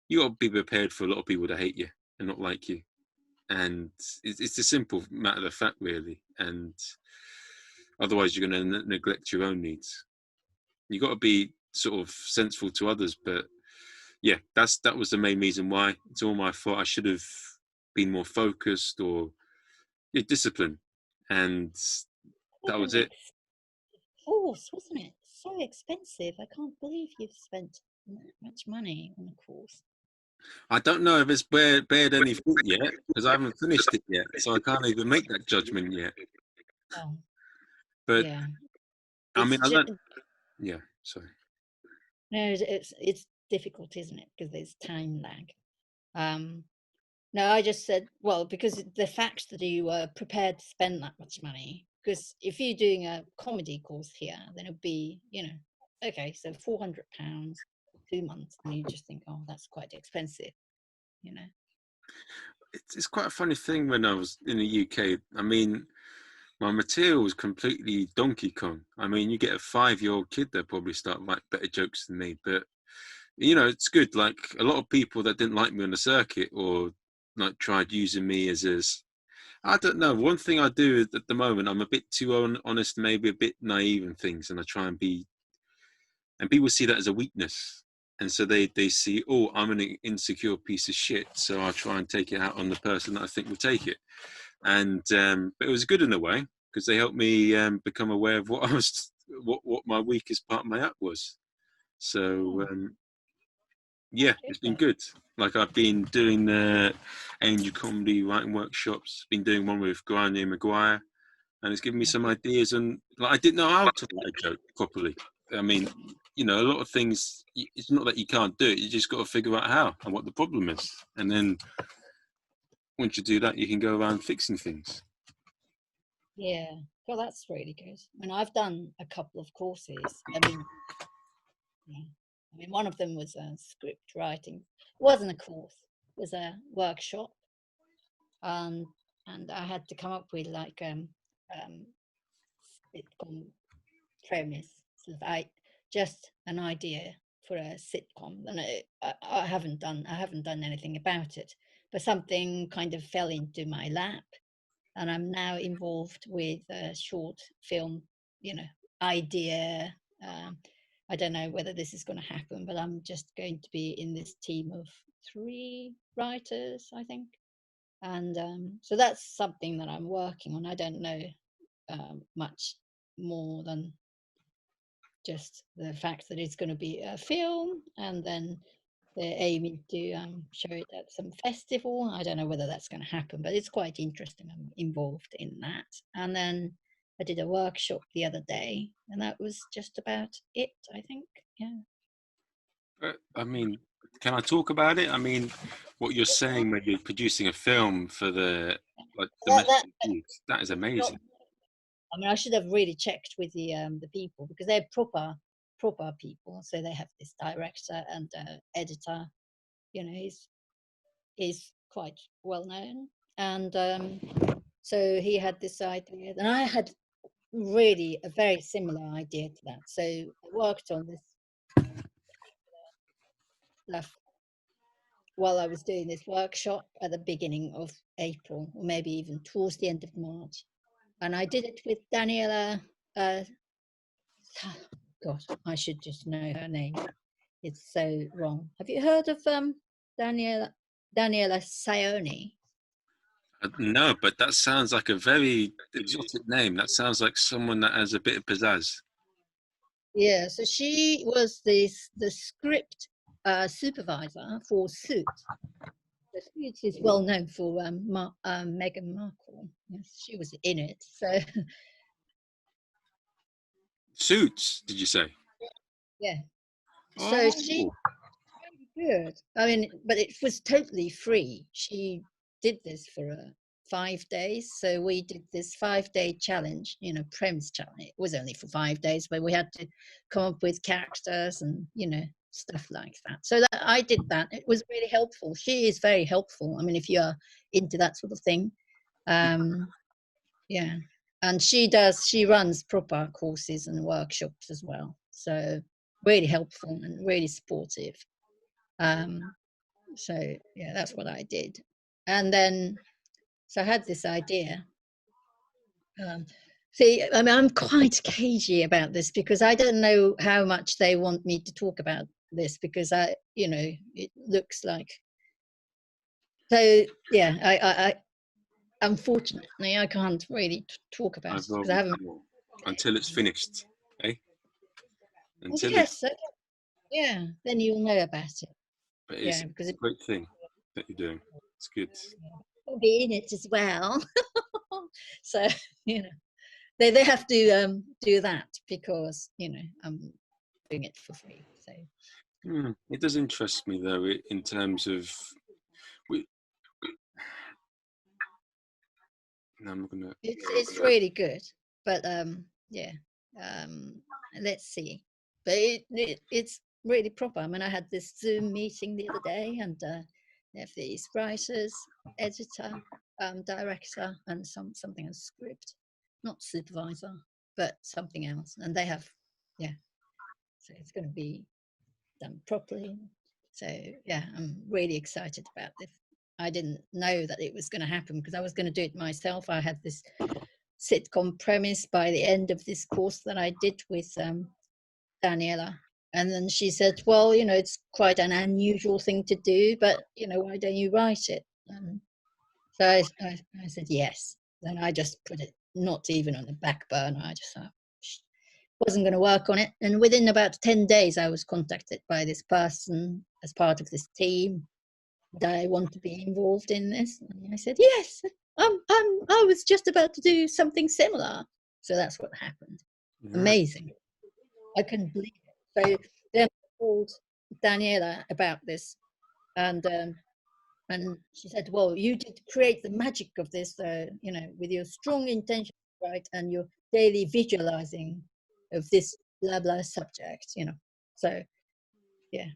you got to be prepared for a lot of people to hate you and not like you. And it's a simple matter of fact, really. And otherwise, you're going to neglect your own needs. You got to be sort of sensible to others, but yeah, that was the main reason why. It's all my fault. I should have been more focused or yeah, disciplined, and that was it. Course, wasn't it? So expensive. I can't believe you've spent that much money on a course. I don't know if it's bared any fruit yet because I haven't finished it yet, so I can't even make that judgment yet. Oh, But yeah. I It's mean, I just, don't. Yeah, sorry. no, it's difficult, isn't it? Because there's time lag. Um, no, I just said, well, because the fact that you were prepared to spend that much money, because if you're doing a comedy course here, then it'd be, okay, so £400, 2 months, and you just think, oh, that's quite expensive, you know. It's quite a funny thing when I was in the UK. I mean, my material was completely Donkey Kong. I mean, you get a 5-year-old kid, they'll probably start like better jokes than me. But it's good. Like a lot of people that didn't like me on the circuit or like tried using me as I don't know. One thing I do at the moment, I'm a bit too honest, maybe a bit naive in things, and I try and be. And people see that as a weakness, and so they see, oh, I'm an insecure piece of shit, so I try and take it out on the person that I think will take it. And but it was good in a way because they helped me become aware of what I was, what my weakest part of my act was. So Oh, yeah, it's been super. good. Like I've been doing the angel comedy writing workshops. Been doing one with Grania Maguire, and it's given me some ideas. And like I didn't know how to write a joke properly. I mean, a lot of things. It's not that you can't do it. You just got to figure out how and what the problem is, and then once you do that, you can go around fixing things. Yeah, well, that's really good. I mean, I've done a couple of courses. I mean, yeah. I mean, one of them was a script writing. It wasn't a course. It was a workshop, um, and I had to come up with like sitcom premise. So I just an idea for a sitcom, and I haven't done anything about it, but something kind of fell into my lap, and I'm now involved with a short film idea. I don't know whether this is going to happen, but I'm just going to be in this team of 3 writers, I think. And so that's something that I'm working on. I don't know much more than just the fact that it's going to be a film, and then they're aiming to show it at some festival. I don't know whether that's going to happen, but it's quite interesting. I'm involved in that. And then I did a workshop the other day, and that was just about it, I think. Yeah. I mean, can I talk about it? I mean, what you're saying when you're producing a film for the That domestic use, that is not, amazing. I mean, I should have really checked with the people, because they're proper people. So they have this director and editor. He's quite well known, and so he had this idea, and I had really a very similar idea to that. So I worked on this stuff while I was doing this workshop at the beginning of April, or maybe even towards the end of March. And I did it with Daniela. God, I should just know her name. It's so wrong. Have you heard of Daniela Sioni? No, but that sounds like a very exotic name. That sounds like someone that has a bit of pizzazz. Yeah, so she was the script supervisor for Suits. The Suits is well known for Meghan Markle. Yes, she was in it. So Suits, did you say? yeah, so she's Oh, really good. I mean, but it was totally free. She did this for 5 days. So we did this 5-day challenge, premise challenge. It was only for 5 days, but we had to come up with characters and, stuff like that. So that I did that. It was really helpful. She is very helpful. I mean, if you're into that sort of thing. Yeah. And she runs proper courses and workshops as well. So really helpful and really supportive. So yeah, that's what I did. And then, so I had this idea. See, I mean, I'm quite cagey about this, because I don't know how much they want me to talk about this, because it looks like. So yeah, I unfortunately I can't really talk about it, because I haven't. until it's finished, eh? Until it's, Yes, okay, yeah, then you'll know about it. but Yeah, it's because a great thing that you're doing. It's good. it'll be in it as well. So they have to do that, because I'm doing it for free. So It does interest me though, in terms of. I'm gonna. it's really good, but yeah, let's see. But it's really proper. I mean, I had this Zoom meeting the other day, and they have these writers, editor, director, and something else, script, not supervisor, but something else, and they have, yeah. So it's going to be done properly. So yeah, I'm really excited about this. I didn't know that it was going to happen, because I was going to do it myself. I had this sitcom premise by the end of this course that I did with Daniela. And then she said, well, it's quite an unusual thing to do, but, why don't you write it? So I said, yes. Then I just put it not even on the back burner. I just thought, wasn't going to work on it. And within about 10 days, I was contacted by this person as part of this team. Did I want to be involved in this? And I said, yes, I was just about to do something similar. So that's what happened. Yeah. Amazing. I couldn't believe it. So then I called Daniela about this, and she said, well, you did create the magic of this, with your strong intention, right, and your daily visualizing of this blah blah subject, So yeah,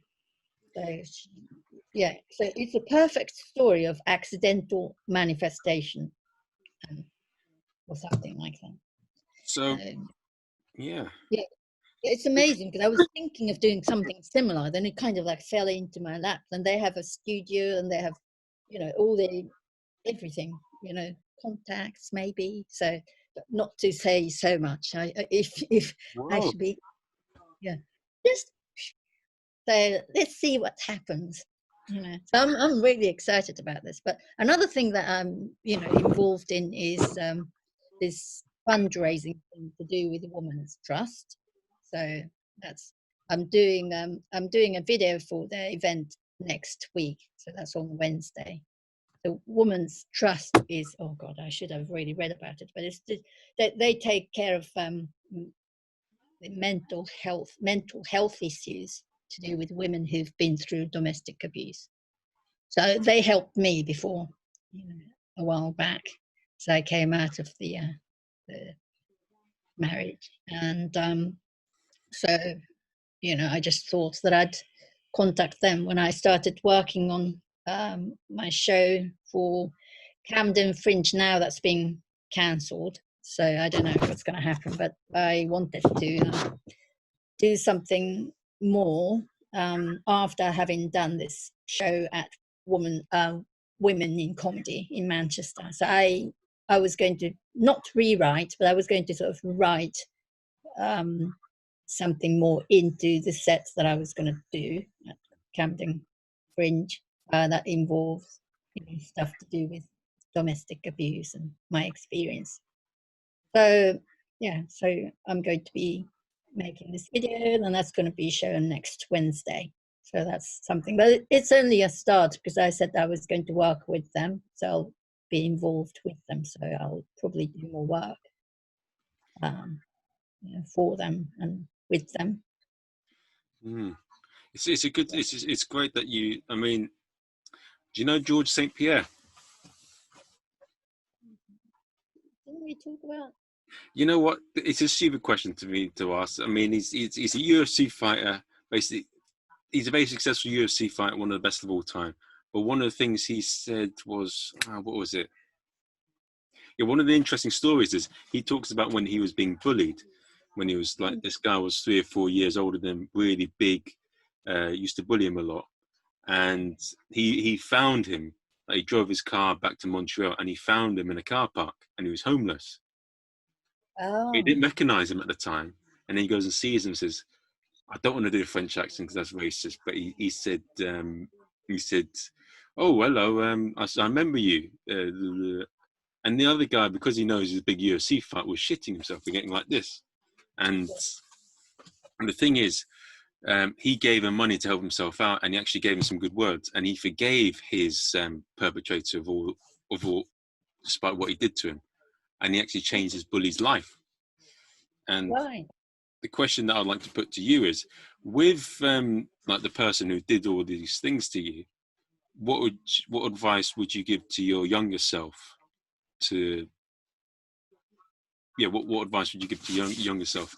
so yeah, so it's a perfect story of accidental manifestation, or something like that. So yeah. Yeah, it's amazing, because I was thinking of doing something similar, then it kind of like fell into my lap. And they have a studio, and they have, all the everything, contacts maybe. So not to say so much. If I Whoa. should be, yeah, just so let's see what happens. You know, so I'm really excited about this. But another thing that I'm involved in is this fundraising thing to do with the Women's Trust. So that's I'm doing a video for the event next week. So that's on Wednesday. The Women's Trust is, oh God, I should have really read about it, but it's just, they take care of mental health issues to do with women who've been through domestic abuse. So they helped me before, a while back. So I came out of the marriage, and so I just thought that I'd contact them when I started working on my show for Camden Fringe. Now that's being cancelled, so I don't know what's going to happen. But I wanted to do something more after having done this show at Women in Comedy in Manchester. So I was going to not rewrite, but I was going to sort of write something more into the sets that I was going to do at Camden Fringe that involves stuff to do with domestic abuse and my experience. So yeah, so I'm going to be making this video, and that's going to be shown next Wednesday. So that's something, but it's only a start because I said I was going to work with them, so I'll be involved with them. So I'll probably do more work for them and with them. Mm. It's a good. It's great that you. I mean, do you know George St. Pierre? Didn't we talk about? You know what? It's a stupid question to me to ask. I mean, he's a UFC fighter. Basically, he's a very successful UFC fighter, one of the best of all time. But one of the things he said was, what was it? Yeah, one of the interesting stories is he talks about when he was being bullied, when he was like, this guy was 3 or 4 years older than him, really big, used to bully him a lot. And he found him. He drove his car back to Montreal and he found him in a car park and he was homeless. He Oh, didn't recognize him at the time. And then he goes and sees him and says, I don't want to do a French accent because that's racist, but he said, oh, hello, I remember you. And the other guy, because he knows he's a big UFC fight, was shitting himself and getting like this. And the thing is, he gave him money to help himself out, and he actually gave him some good words, and he forgave his perpetrator of all, despite what he did to him, and he actually changed his bully's life. And right. the question that I'd like to put to you is, with like the person who did all these things to you, what advice would you give to your younger self? What advice would you give to younger self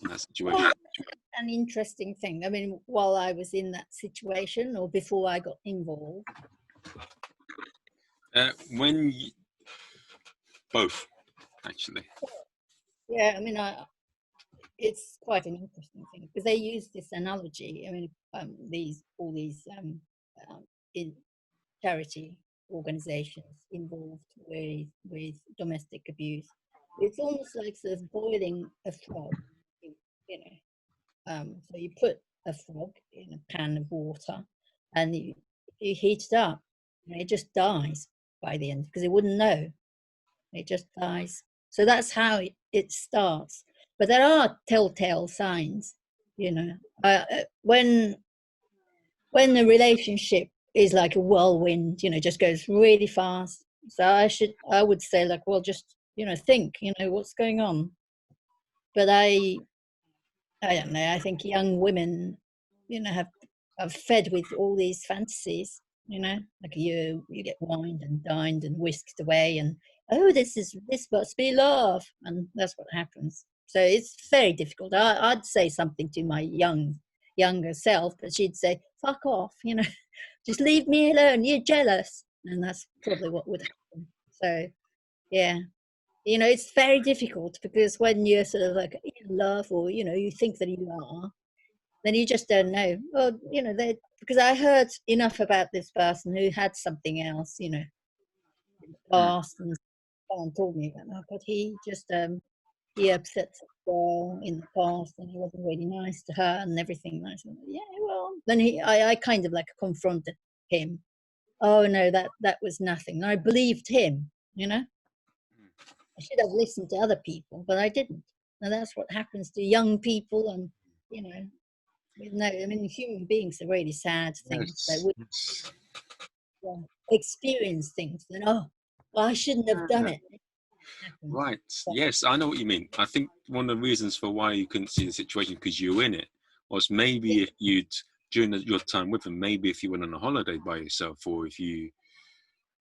in that situation? Well, an interesting thing. I mean, while I was in that situation or before I got involved? Both, actually. Yeah, I mean, it's quite an interesting thing because they use this analogy. I mean, all these in charity organizations involved with domestic abuse. It's almost like sort of boiling a frog, you know. So you put a frog in a pan of water, and you heat it up, and it just dies by the end because it wouldn't know. It just dies. So that's how it starts. But there are telltale signs, when the relationship is like a whirlwind, just goes really fast. So I would say like, well, just think, what's going on. But I don't know. I think young women, have fed with all these fantasies. Like you get wined and dined and whisked away, and oh, this must be love, and that's what happens. So it's very difficult. I'd say something to my younger self, but she'd say, "Fuck off," just leave me alone. You're jealous, and that's probably what would happen. So yeah, it's very difficult because when you're sort of like in love, or you think that you are, then you just don't know. Well, because I heard enough about this person who had something else, in the past, and someone told me about that, but he just he upset a girl in the past, and he wasn't really nice to her and everything. And I said, yeah, well, then I kind of like confronted him. Oh no, that was nothing. And I believed him, you know. I should have listened to other people, but I didn't. And that's what happens to young people, and you know, no, I mean, human beings are really sad things. They Yes. would experience things, and oh, well, I shouldn't have done Ah, it. It happens. right. But Yes, I know what you mean. I think one of the reasons for why you couldn't see the situation because you were in it was yeah, maybe if you'd during your time with him, maybe if you went on a holiday by yourself, or if you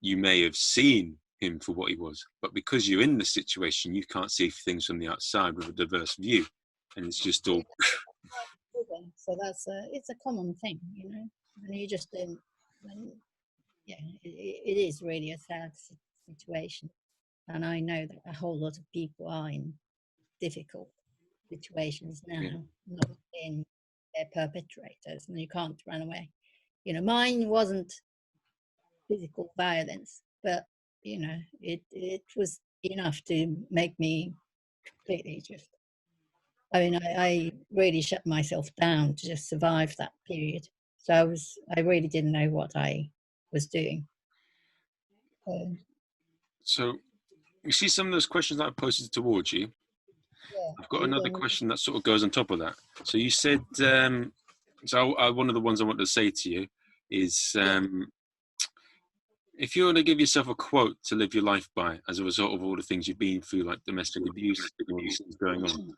may have seen him for what he was. But because you're in the situation, you can't see things from the outside with a diverse view, and it's just yeah, all so that's it's a common thing, you know. And you just don't. When, yeah, it is really a sad situation, and I know that a whole lot of people are in difficult situations yeah. now, not in their perpetrators, and you can't run away. You know, mine wasn't physical violence, but you know, it was enough to make me completely just. I mean, I really shut myself down to just survive that period. So I really didn't know what I was doing. So, So you see some of those questions that I posted towards you. yeah, I've got you another can, question that sort of goes on top of that. So you said, one of the ones I want to say to you is, yeah. if you were to give yourself a quote to live your life by as a result of all the things you've been through, like domestic abuse and all these things going on,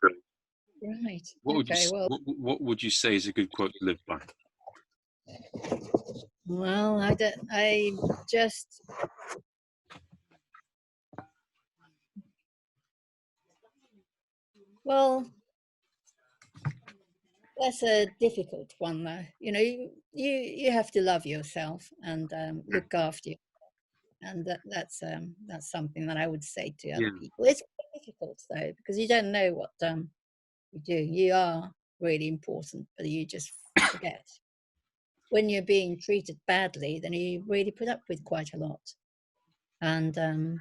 Right. what would you Okay. Well, what would you say is a good quote to live by? I don't. I just. Well, that's a difficult one, though. You know, you have to love yourself and look after you, and that's something that I would say to other Yeah, people. It's difficult though because you don't know what you do. You are really important, but you just forget. When you're being treated badly, then you really put up with quite a lot, and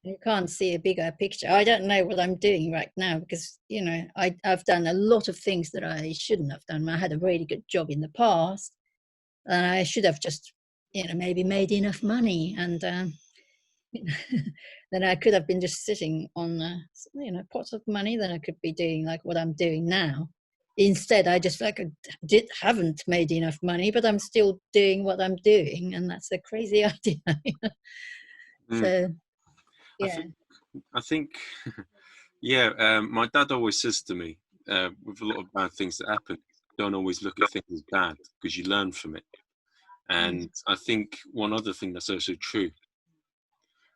you can't see a bigger picture. I don't know what I'm doing right now because, you know, I've done a lot of things that I shouldn't have done. I had a really good job in the past, and I should have just, you know, maybe made enough money, and then I could have been just sitting on, you know, pots of money. Then I could be doing like what I'm doing now. Instead, I just like haven't made enough money, but I'm still doing what I'm doing, and that's a crazy idea. mm. So I yeah, think I think yeah. My dad always says to me, with a lot of bad things that happen, don't always look at things as bad because you learn from it. mm. And I think one other thing that's also true.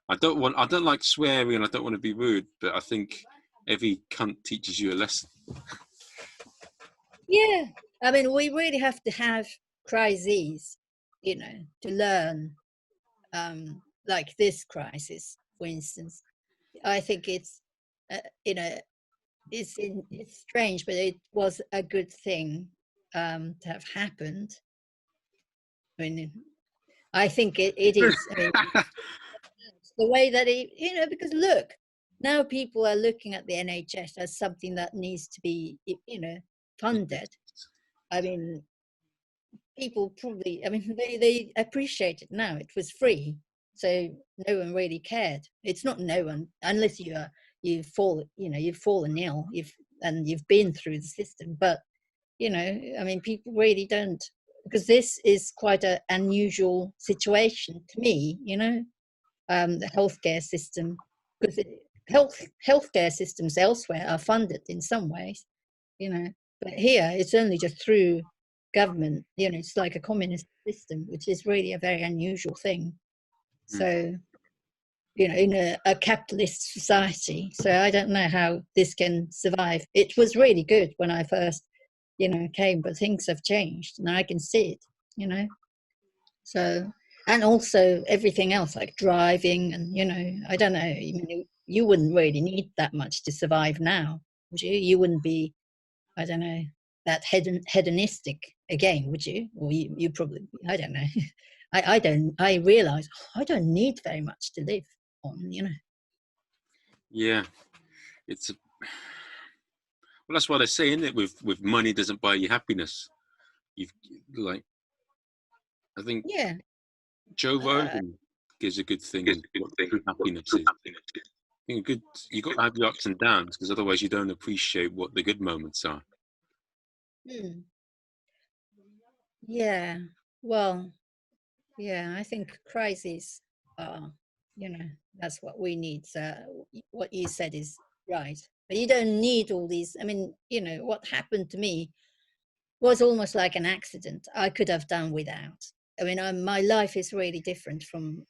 I don't like swearing and I don't want to be rude, but I think every cunt teaches you a lesson. Yeah, I mean, we really have to have crises, you know, to learn. Like this crisis, for instance, I think it's, you know, it's strange, but it was a good thing to have happened. I mean, I think it is. I mean, the way that it, you know, because look, now people are looking at the NHS as something that needs to be, you know, funded. I mean, people probably, I mean, they appreciate it now. It was free, so no one really cared. It's not no one, unless you fall, you know, you've fallen ill, you've been through the system. But you know, I mean, people really don't, because this is quite an unusual situation to me. You know, the healthcare system, because healthcare systems elsewhere are funded in some ways, you know, but here it's only just through government. You know, it's like a communist system, which is really a very unusual thing. Mm. So, you know, in a capitalist society, so I don't know how this can survive. It was really good when I first, you know, came, but things have changed and I can see it, you know. So, and also everything else like driving, and you know, I don't know, I mean, you wouldn't really need that much to survive now, would you? You wouldn't be, I don't know, that hedonistic again, would you? Or you probably, I don't know. I realize, oh, I don't need very much to live. on, Yeah, it's well, that's what they say, isn't it? With money doesn't buy you happiness. You've like, I think Yeah. Joe Uh, Rogan gives a good thing on what true happiness is. I think good, you got to have your ups and downs because otherwise you don't appreciate what the good moments are. hmm. Yeah. Well, yeah, I think crises are, that's what we need. So what you said is right. But you don't need all these. I mean, what happened to me was almost like an accident. I could have done without. I mean, my life is really different from,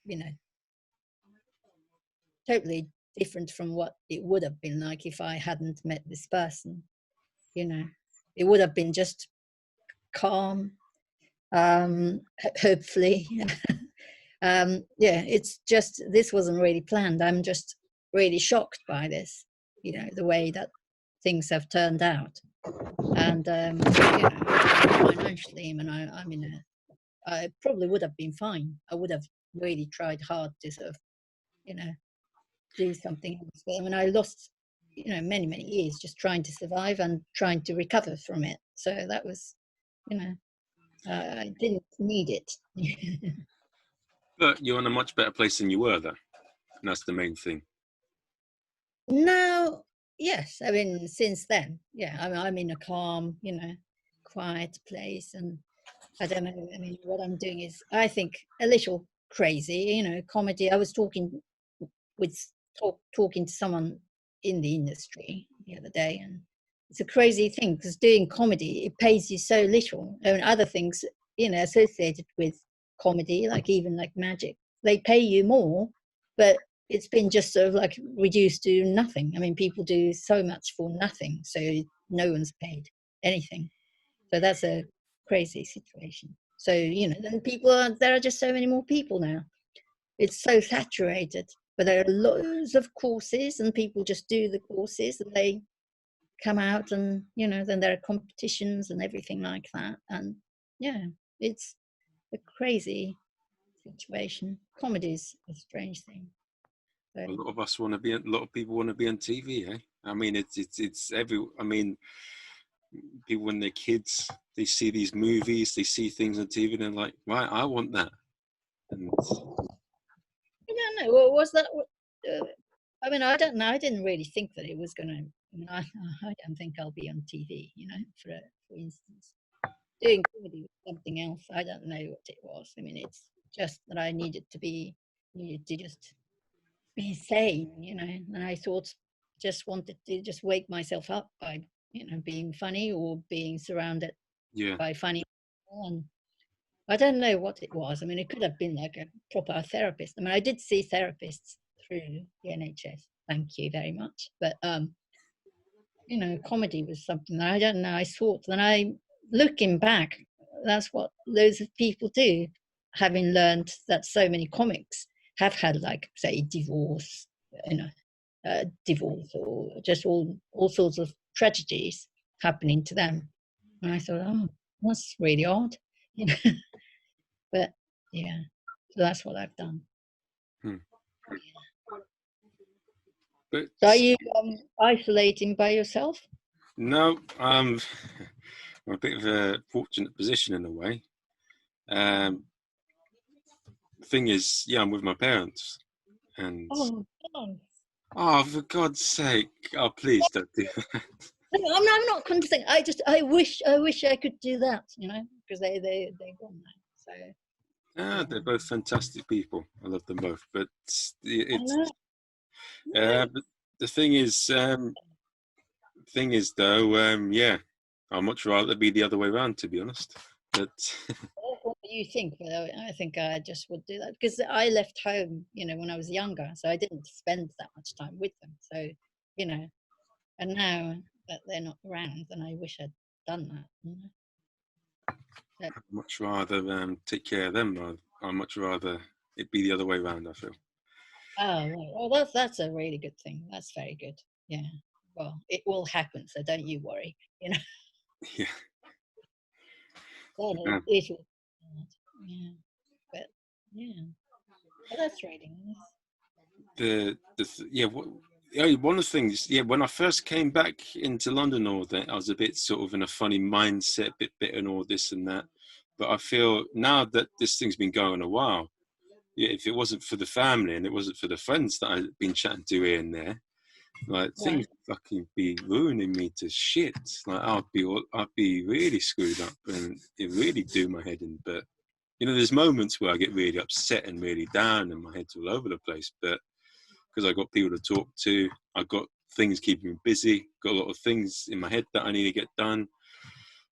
totally different from what it would have been like if I hadn't met this person. It would have been just calm, hopefully. Yeah, it's just this wasn't really planned. I'm just really shocked by this, the way that things have turned out. And financially, I mean, I'm in I probably would have been fine. I would have really tried hard to sort of, you know, do something else. But I mean, I lost, many, many years just trying to survive and trying to recover from it. So that was, you know, I didn't need it. But you're in a much better place than you were then, and that's the main thing. Now, yes, I mean, since then, yeah, I'm in a calm, quiet place. And I don't know, I mean, what I'm doing is, I think, a little crazy, comedy. I was with talking to someone in the industry the other day, and it's a crazy thing because doing comedy, it pays you so little. I mean, other things, associated with comedy, like even like magic, they pay you more, but it's been just sort of like reduced to nothing. I mean, people do so much for nothing, so no one's paid anything. So that's a crazy situation. So, then there are just so many more people now. It's so saturated, but there are loads of courses and people just do the courses and they come out and, then there are competitions and everything like that. And yeah, it's a crazy situation. Comedy is a strange thing. So, A lot of us want to be. A lot of people want to be on TV. Eh? I mean, it's every. I mean, people when they're kids, they see these movies, they see things on TV, and they're like, "Right, I want that." And I don't know. Well, was that? I mean, I don't know. I didn't really think that it was going to. I mean, I don't think I'll be on TV. For instance, doing comedy was something else. I don't know what it was. I mean, it's just that I needed to just be sane. And I just wanted to just wake myself up by being funny or being surrounded yeah, by funny people. And I don't know what it was. I mean, it could have been like a proper therapist. I mean, I did see therapists through the NHS. Thank you very much. But comedy was something that I don't know. I thought that looking back, that's what loads of people do, having learned that so many comics have had, like, say, divorce or just all sorts of tragedies happening to them. And I thought, oh, that's really odd. you know. But yeah, so that's what I've done. hmm. But So are you isolating by yourself? no, I'm a bit of a fortunate position in a way. Um, thing is, yeah, I'm with my parents, and Oh, God. oh, for God's sake, oh, please don't do that. No, I'm not condescending. I wish I could do that, because they want that. So Ah, yeah, they're both fantastic people. I love them both, but I it's know. but the thing is though, yeah, I'd much rather be the other way around, to be honest. But What do you think? Well, I think I just would do that because I left home, when I was younger, so I didn't spend that much time with them. So, you know, and now that they're not around, then I wish I'd done that. So, I'd much rather take care of them. I'd much rather it be the other way around, I feel. oh, right. Well, that's a really good thing. That's very good. Yeah. Well, it will happen, so don't you worry. Yeah. Then Yeah. it will. Yeah. But yeah. But that's really nice. one of the things, when I first came back into London, all that, I was a bit sort of in a funny mindset, a bit bitter and all this and that. But I feel now that this thing's been going a while, if it wasn't for the family and it wasn't for the friends that I've been chatting to here and there, like things Right. fucking be ruining me to shit. Like I'd be really screwed up, and it really do my head in. But there's moments where I get really upset and really down, and my head's all over the place. But because I got people to talk to, I got things keeping me busy, got a lot of things in my head that I need to get done.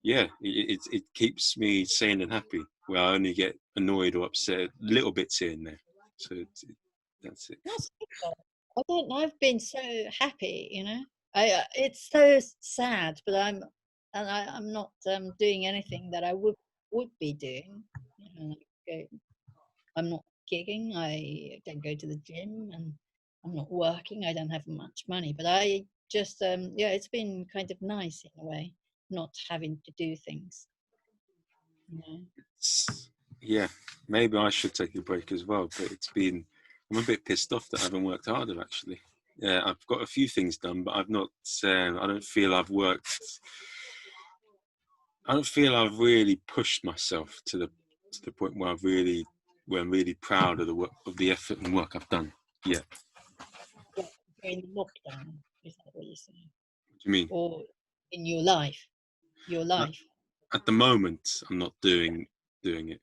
Yeah, it keeps me sane and happy. Where I only get annoyed or upset little bits here and there. So that's it. That's good though. I don't know. I've been so happy, it's so sad, but I'm not doing anything that I would be doing. Like, I'm not gigging. I don't go to the gym, and I'm not working. I don't have much money, but I just it's been kind of nice in a way, not having to do things. You know? Yeah, maybe I should take a break as well. But I'm a bit pissed off that I haven't worked harder actually. Yeah, I've got a few things done, but I've not. I don't feel I've worked. I don't feel I've really pushed myself to the point where I'm really proud of the work, of the effort and work I've done. Yeah. Like during the lockdown, is that what you're saying? What do you mean? Or in your life? Your life? At the moment, I'm not doing it.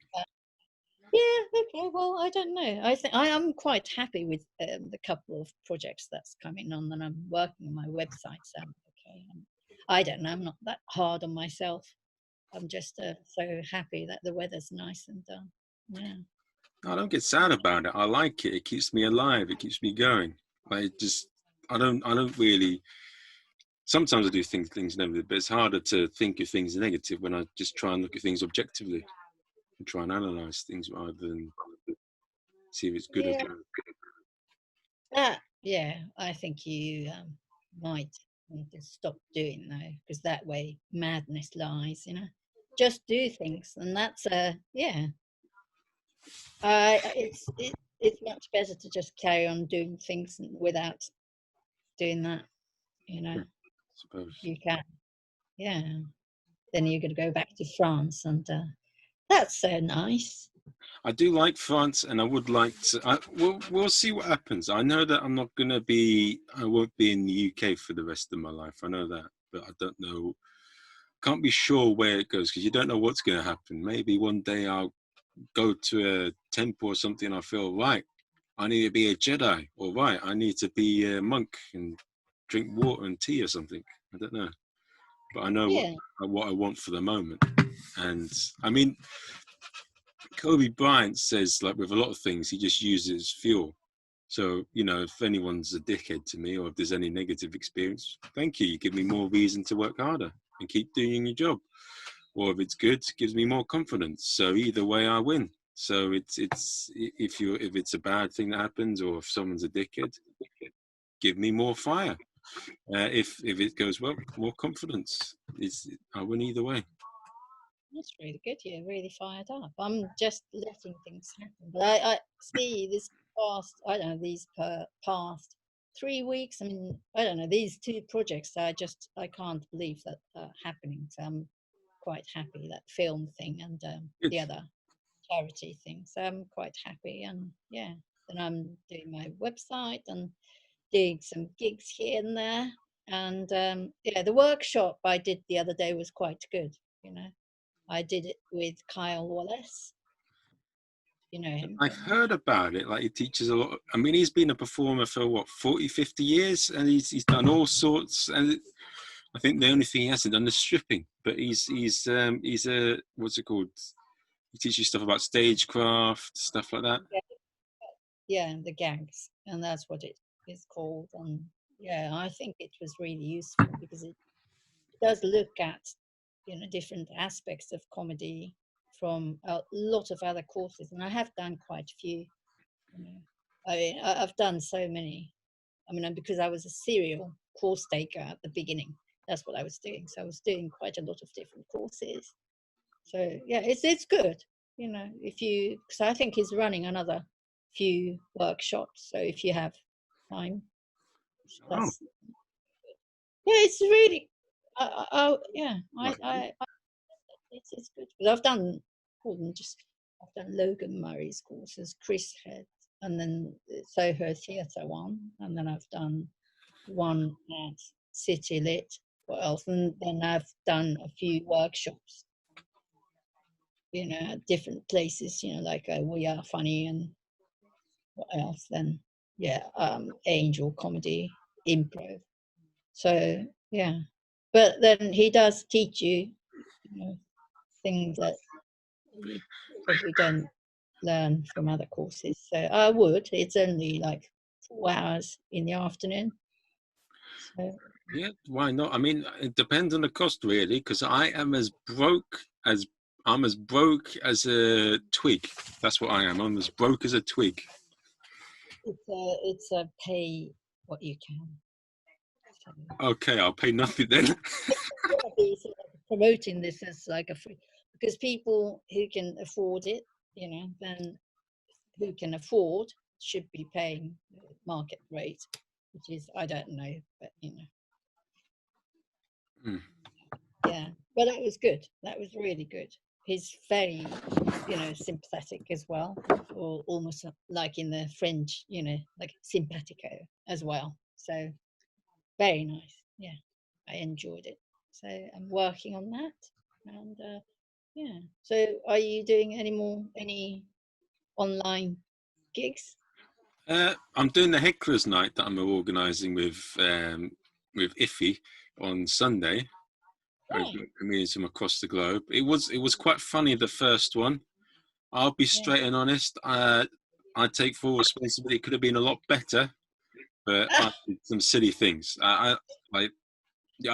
Yeah, okay. Well, I don't know. I think I am quite happy with the couple of projects that's coming on, and I'm working on my website. So I'm okay. I don't know. I'm not that hard on myself. I'm just so happy that the weather's nice and yeah. I don't get sad about it. I like it. It keeps me alive. It keeps me going. I don't really. Sometimes I do think things negative, but it's harder to think of things negative when I just try and look at things objectively and try and analyze things rather than see if it's good or Yeah, bad. yeah. I think you might need to stop doing though, because that way madness lies. Just do things, and that's yeah. It's much better to just carry on doing things without doing that. You know, I suppose. you can, yeah. Then you're going to go back to France, and that's so nice. I do like France, and I would like to. We'll see what happens. I know that I'm not gonna be. I won't be in the UK for the rest of my life. I know that, but I don't know. Can't be sure where it goes because you don't know what's gonna happen. Maybe one day I'll go to a temple or something. And I feel right. I need to be a Jedi, or right. I need to be a monk and drink water and tea or something. I don't know, but I know Yeah, what I want for the moment. And I mean, Kobe Bryant says, like with a lot of things, he just uses fuel. So, if anyone's a dickhead to me or if there's any negative experience, thank you. You give me more reason to work harder and keep doing your job. Or if it's good, it gives me more confidence. So either way, I win. So it's if it's a bad thing that happens or if someone's a dickhead, give me more fire. If it goes well, more confidence. I win either way. that's really good. You're really fired up. I'm just letting things happen. But I see this past, I don't know, these past 3 weeks. I mean, I don't know, these two projects, I can't believe that are happening. So I'm quite happy, that film thing and Good. the other charity thing. So I'm quite happy. And yeah, then I'm doing my website and doing some gigs here and there. And yeah, the workshop I did the other day was quite good, you know. I did it with Kyle Wallace. You know him, I've don't you? heard about it. Like he teaches a lot. I mean, he's been a performer for what 40, 50 years, and he's done all sorts. And I think the only thing he hasn't done is stripping. But he's a what's it called? He teaches stuff about stagecraft, stuff like that. Yeah, yeah, the gags, and that's what it is called. And yeah, I think it was really useful because it does look at different aspects of comedy from a lot of other courses, and I have done quite a few. You know, I've done so many. I mean, because I was a serial course taker at the beginning, that's what I was doing. So I was doing quite a lot of different courses. So yeah, it's good. If you, because I think he's running another few workshops. So if you have time, Oh, that's it's really yeah. right. It's good because I've done more than just I've done Logan Murray's courses, Chris had, and then Soho Theatre one, and then I've done one at City Lit. What else? And then I've done a few workshops, at different places. Like We Are Funny, and what else? Then Angel Comedy, Improv. So yeah, but then he does teach you, things that you probably don't learn from other courses. So I would. It's only like 4 hours in the afternoon. So Yeah, why not? I mean, it depends on the cost really, because I'm as broke as a twig. That's what I am. I'm as broke as a twig. it's a pay what you can. So Okay, I'll pay nothing then. be sort of promoting this as like a free, because people who can afford it, then who can afford should be paying market rate, which is I don't know, but Hmm. yeah. But that was good. That was really good. He's very, sympathetic as well, or almost like in the French, like simpatico as well. So very nice. Yeah, I enjoyed it. So I'm working on that, and yeah. So are you doing any online gigs? I'm doing the Hecklers Night that I'm organising with Iffy on Sunday. Yeah, Comedians from across the globe. It was quite funny, the first one. I'll be yeah. straight and honest. I take full responsibility. It could have been a lot better, but I did some silly things. I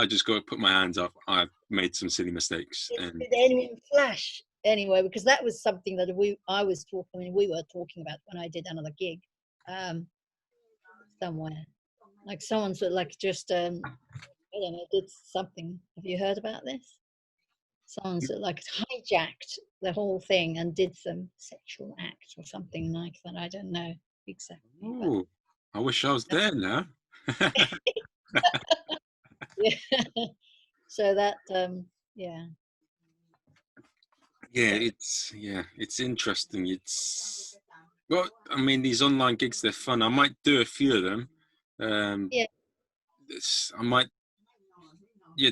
just got to put my hands up. I made some silly mistakes, and Did anyone flash anyway? Because that was something that we were talking about when I did another gig, somewhere. Like someone sort of like just I don't know, did something. Have you heard about this? Someone sort of like hijacked the whole thing and did some sexual act or something like that. I don't know exactly, but oh, I wish I was there now. yeah. So that yeah. It's interesting. Well, I mean, these online gigs, they're fun. I might do a few of them. Yeah. I might. Yeah,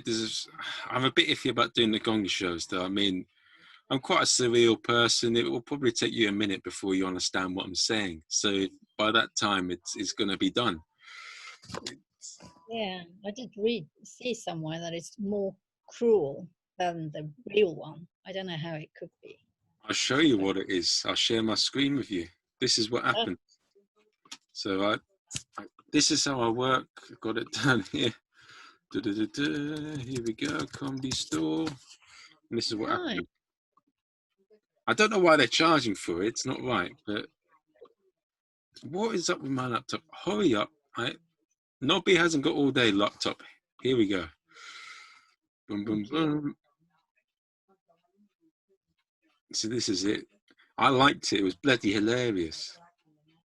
I'm a bit iffy about doing the gong shows, though. I mean, I'm quite a surreal person. It will probably take you a minute before you understand what I'm saying. So by that time, it's going to be done. Yeah, I did see somewhere that it's more cruel than the real one. I don't know how it could be. I'll show you what it is. I'll share my screen with you. This is what Oh, happened. So this is how I work. I've got it down here. Here we go. Comedy store. And this is what right. happened. I don't know why they're charging for it. It's not right. But what is up with my laptop? Hurry up. Nobi hasn't got all day locked up. Here we go. Boom, boom, Thank you. boom. So this is it. I liked it. It was bloody hilarious.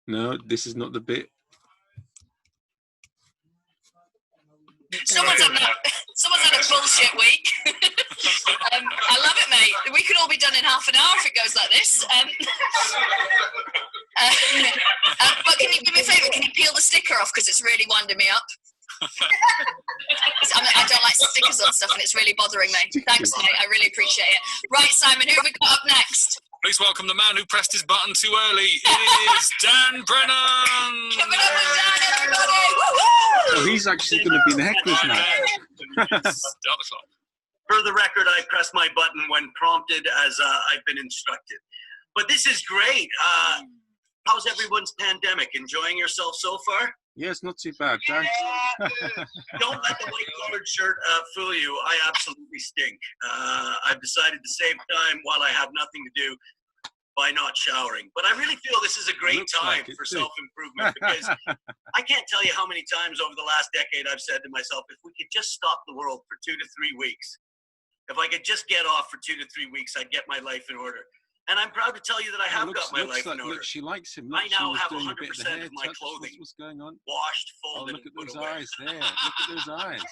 No, this is not the bit. Someone's had a bullshit week. I love it, mate. We could all be done in half an hour if it goes like this. But can you do me a favour? Can you peel the sticker off because it's really winding me up? I don't like stickers on stuff and it's really bothering me. Thanks, mate. I really appreciate it. Right, Simon, who have we got up next? Please welcome the man who pressed his button too early. It is Dan Brennan. Coming up with Dan, everybody. Woo-hoo! Oh, he's actually going to be the Hecklers now. Start the clock. For the record, I pressed my button when prompted as I've been instructed. But this is great. How's everyone's pandemic? Enjoying yourself so far? Yeah, it's not too bad, Dan. Don't let the white-collared shirt fool you. I absolutely stink. I've decided to save time while I have nothing to do by not showering. But I really feel this is a great time for self-improvement because I can't tell you how many times over the last decade I've said to myself, if we could just stop the world for 2 to 3 weeks, if I could just get off for 2 to 3 weeks, I'd get my life in order. And I'm proud to tell you that I have got my life in order. Look, she likes him. Look, I now she was have doing a bit of the 100% hair of my touch. clothing What's going on? washed, Oh, folded, look at and those put away. eyes there. Look at those eyes.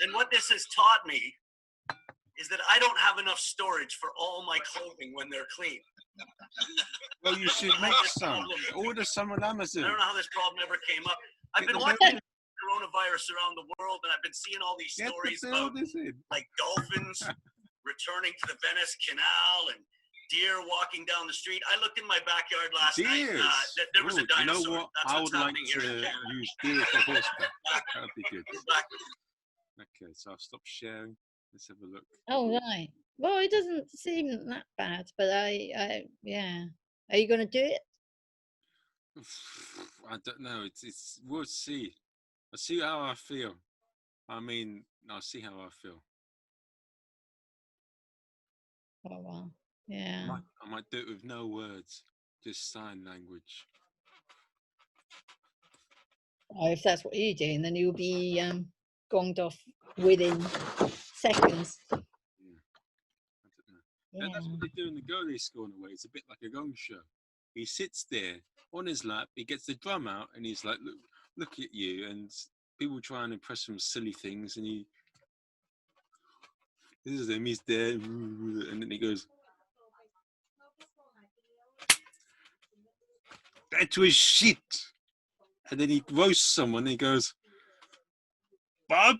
And what this has taught me is that I don't have enough storage for all my clothing when they're clean. Well, you should make some. Order some on I Amazon. don't know how this problem ever came up. I've been Get the watching coronavirus around the world, and I've been seeing all these Get stories the about builders in. like dolphins returning to the Venice Canal and deer walking down the street. I looked in my backyard last night. Deers. There was a You know dinosaur. what? That's I what's would like happening to here. use deer for horseback. That would be good. Exactly. Okay, so I'll stop sharing. Let's have a look. Oh, right. Well, it doesn't seem that bad, but yeah. Are you going to do it? I don't know. We'll see. I'll see how I feel. I mean, I'll see how I feel. Oh, well, yeah. I might do it with no words, just sign language. Oh, if that's what you're doing, then you'll be gonged off within seconds. Yeah. I don't know. Yeah. And that's what they do in the goalie score in a way. It's a bit like a gong show. He sits there on his lap, he gets the drum out, and he's like, look at you. And people try and impress him with silly things, and this is him, he's there, and then he goes, that was shit. And then he roasts someone, and he goes, Bob,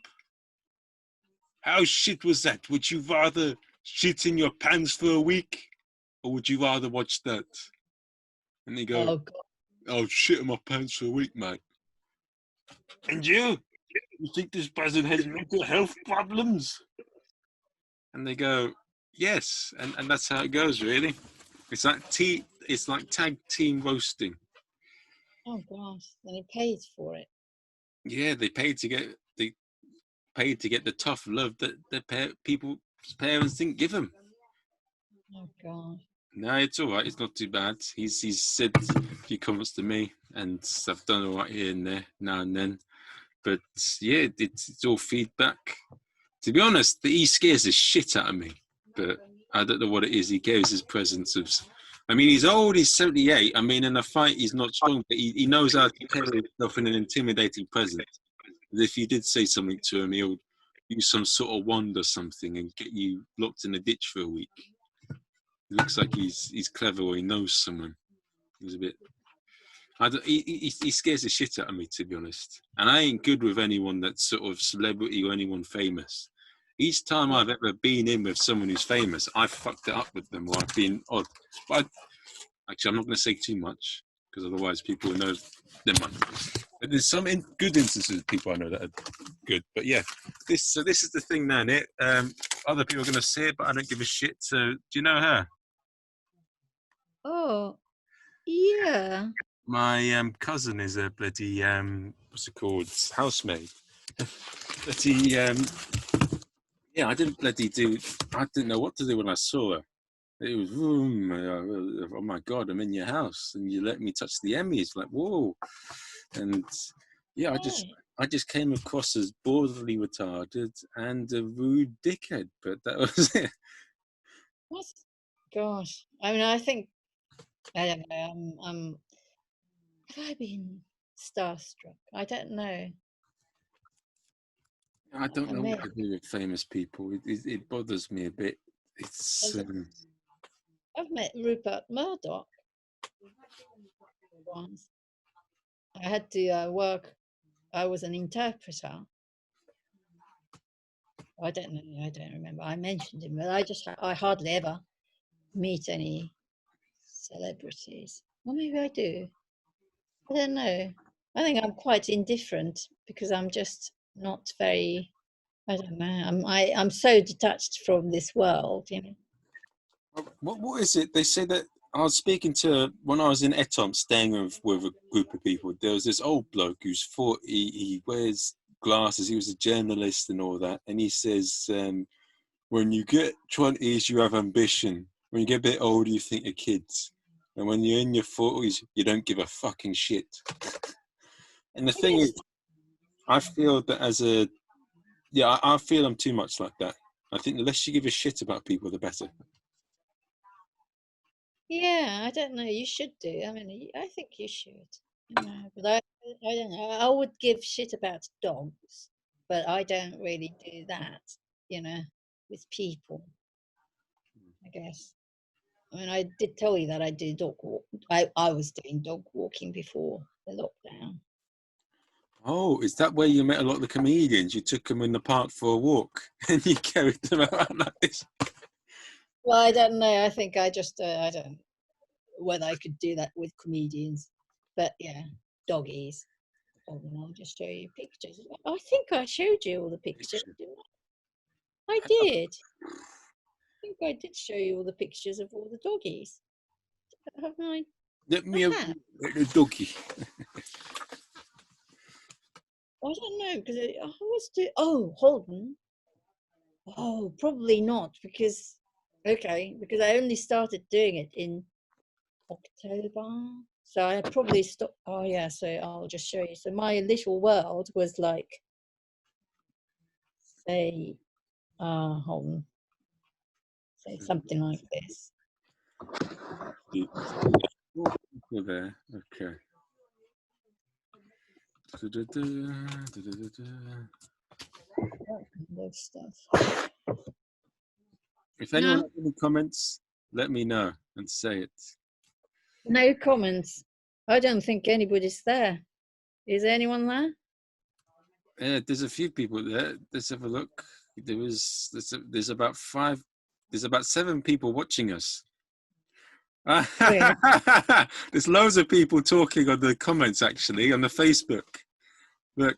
how shit was that? Would you rather shit in your pants for a week, or would you rather watch that? And they go, Oh, God. I'll shit in my pants for a week, mate. And you think this person has mental health problems? And they go, yes. And that's how it goes, really. It's like tag team roasting. Oh, gosh. And he pays for it. Yeah, they paid to get the tough love that people's parents didn't give them. Oh, God. No, it's all right. It's not too bad. He's said a few comments to me, and I've done all right here and there now and then. But yeah, it's all feedback. To be honest, he scares the shit out of me. But I don't know what it is. He carries his presence of. I mean, he's old. He's 78. I mean, in a fight, he's not strong, but he knows how to carry himself in an intimidating presence. And if you did say something to him, he'll use some sort of wand or something and get you locked in a ditch for a week. It looks like he's clever, or he knows someone. He's a bit. He scares the shit out of me, to be honest. And I ain't good with anyone that's sort of celebrity or anyone famous. Each time I've ever been in with someone who's famous, I've fucked it up with them, or I've been odd. But actually, I'm not going to say too much, because otherwise people will know them. But there's some good instances of people I know that are good. But yeah, this is the thing now, Nick. Other people are going to say it, but I don't give a shit. So do you know her? Oh, yeah. My cousin is a bloody what's it called, housemaid. Bloody yeah, I didn't know what to do when I saw her. It was oh my god, I'm in your house and you let me touch the Emmys, like whoa. And yeah, I just came across as borderly retarded and a rude dickhead, but that was it. What? Gosh. I mean, I think, I don't know, have I been starstruck? I don't know. I don't know what to do with famous people. It bothers me a bit. It's I've met Rupert Murdoch once. I had to work. I was an interpreter. I don't know. I don't remember. I mentioned him, but I hardly ever meet any celebrities. Well, maybe I do. I don't know. I think I'm quite indifferent because I'm just not very. I don't know. I'm so detached from this world, you know. What is it? They say that I was speaking to when I was in Etomp, staying with a group of people. There was this old bloke who's 40. He wears glasses. He was a journalist and all that. And he says, when you get 20s, you have ambition. When you get a bit older, you think you're kids. And when you're in your 40s, you don't give a fucking shit. And the thing is, I feel that I feel I'm too much like that. I think the less you give a shit about people, the better. Yeah, I don't know. You should do. I mean, I think you should. You know, but I don't know. I would give shit about dogs, but I don't really do that. You know, with people, I guess. I mean, I did tell you that I do dog walk. I was doing dog walking before the lockdown. Oh, is that where you met a lot of the comedians? You took them in the park for a walk and you carried them around like this? Well, I don't know. I think I just I don't know whether I could do that with comedians, but yeah, doggies. Oh, and I'll just show you pictures. I think I showed you all the pictures. Didn't I? I did. I think I did show you all the pictures of all the doggies. Haven't I? Let me I have have. a doggy. I don't know because I was do. Oh, Holden. Oh, probably not because because I only started doing it in October. So I probably stopped. Oh yeah, so I'll just show you. So my little world was like, say, hold on, say something like this. Over there. Okay. That kind of stuff. If anyone No, has any comments, let me know and say it. no comments. I don't think anybody's there. Is there anyone there? Yeah, there's a few people there. Let's have a look. There's about 7 people watching us. Really? There's loads of people talking on the comments actually on the Facebook. Look,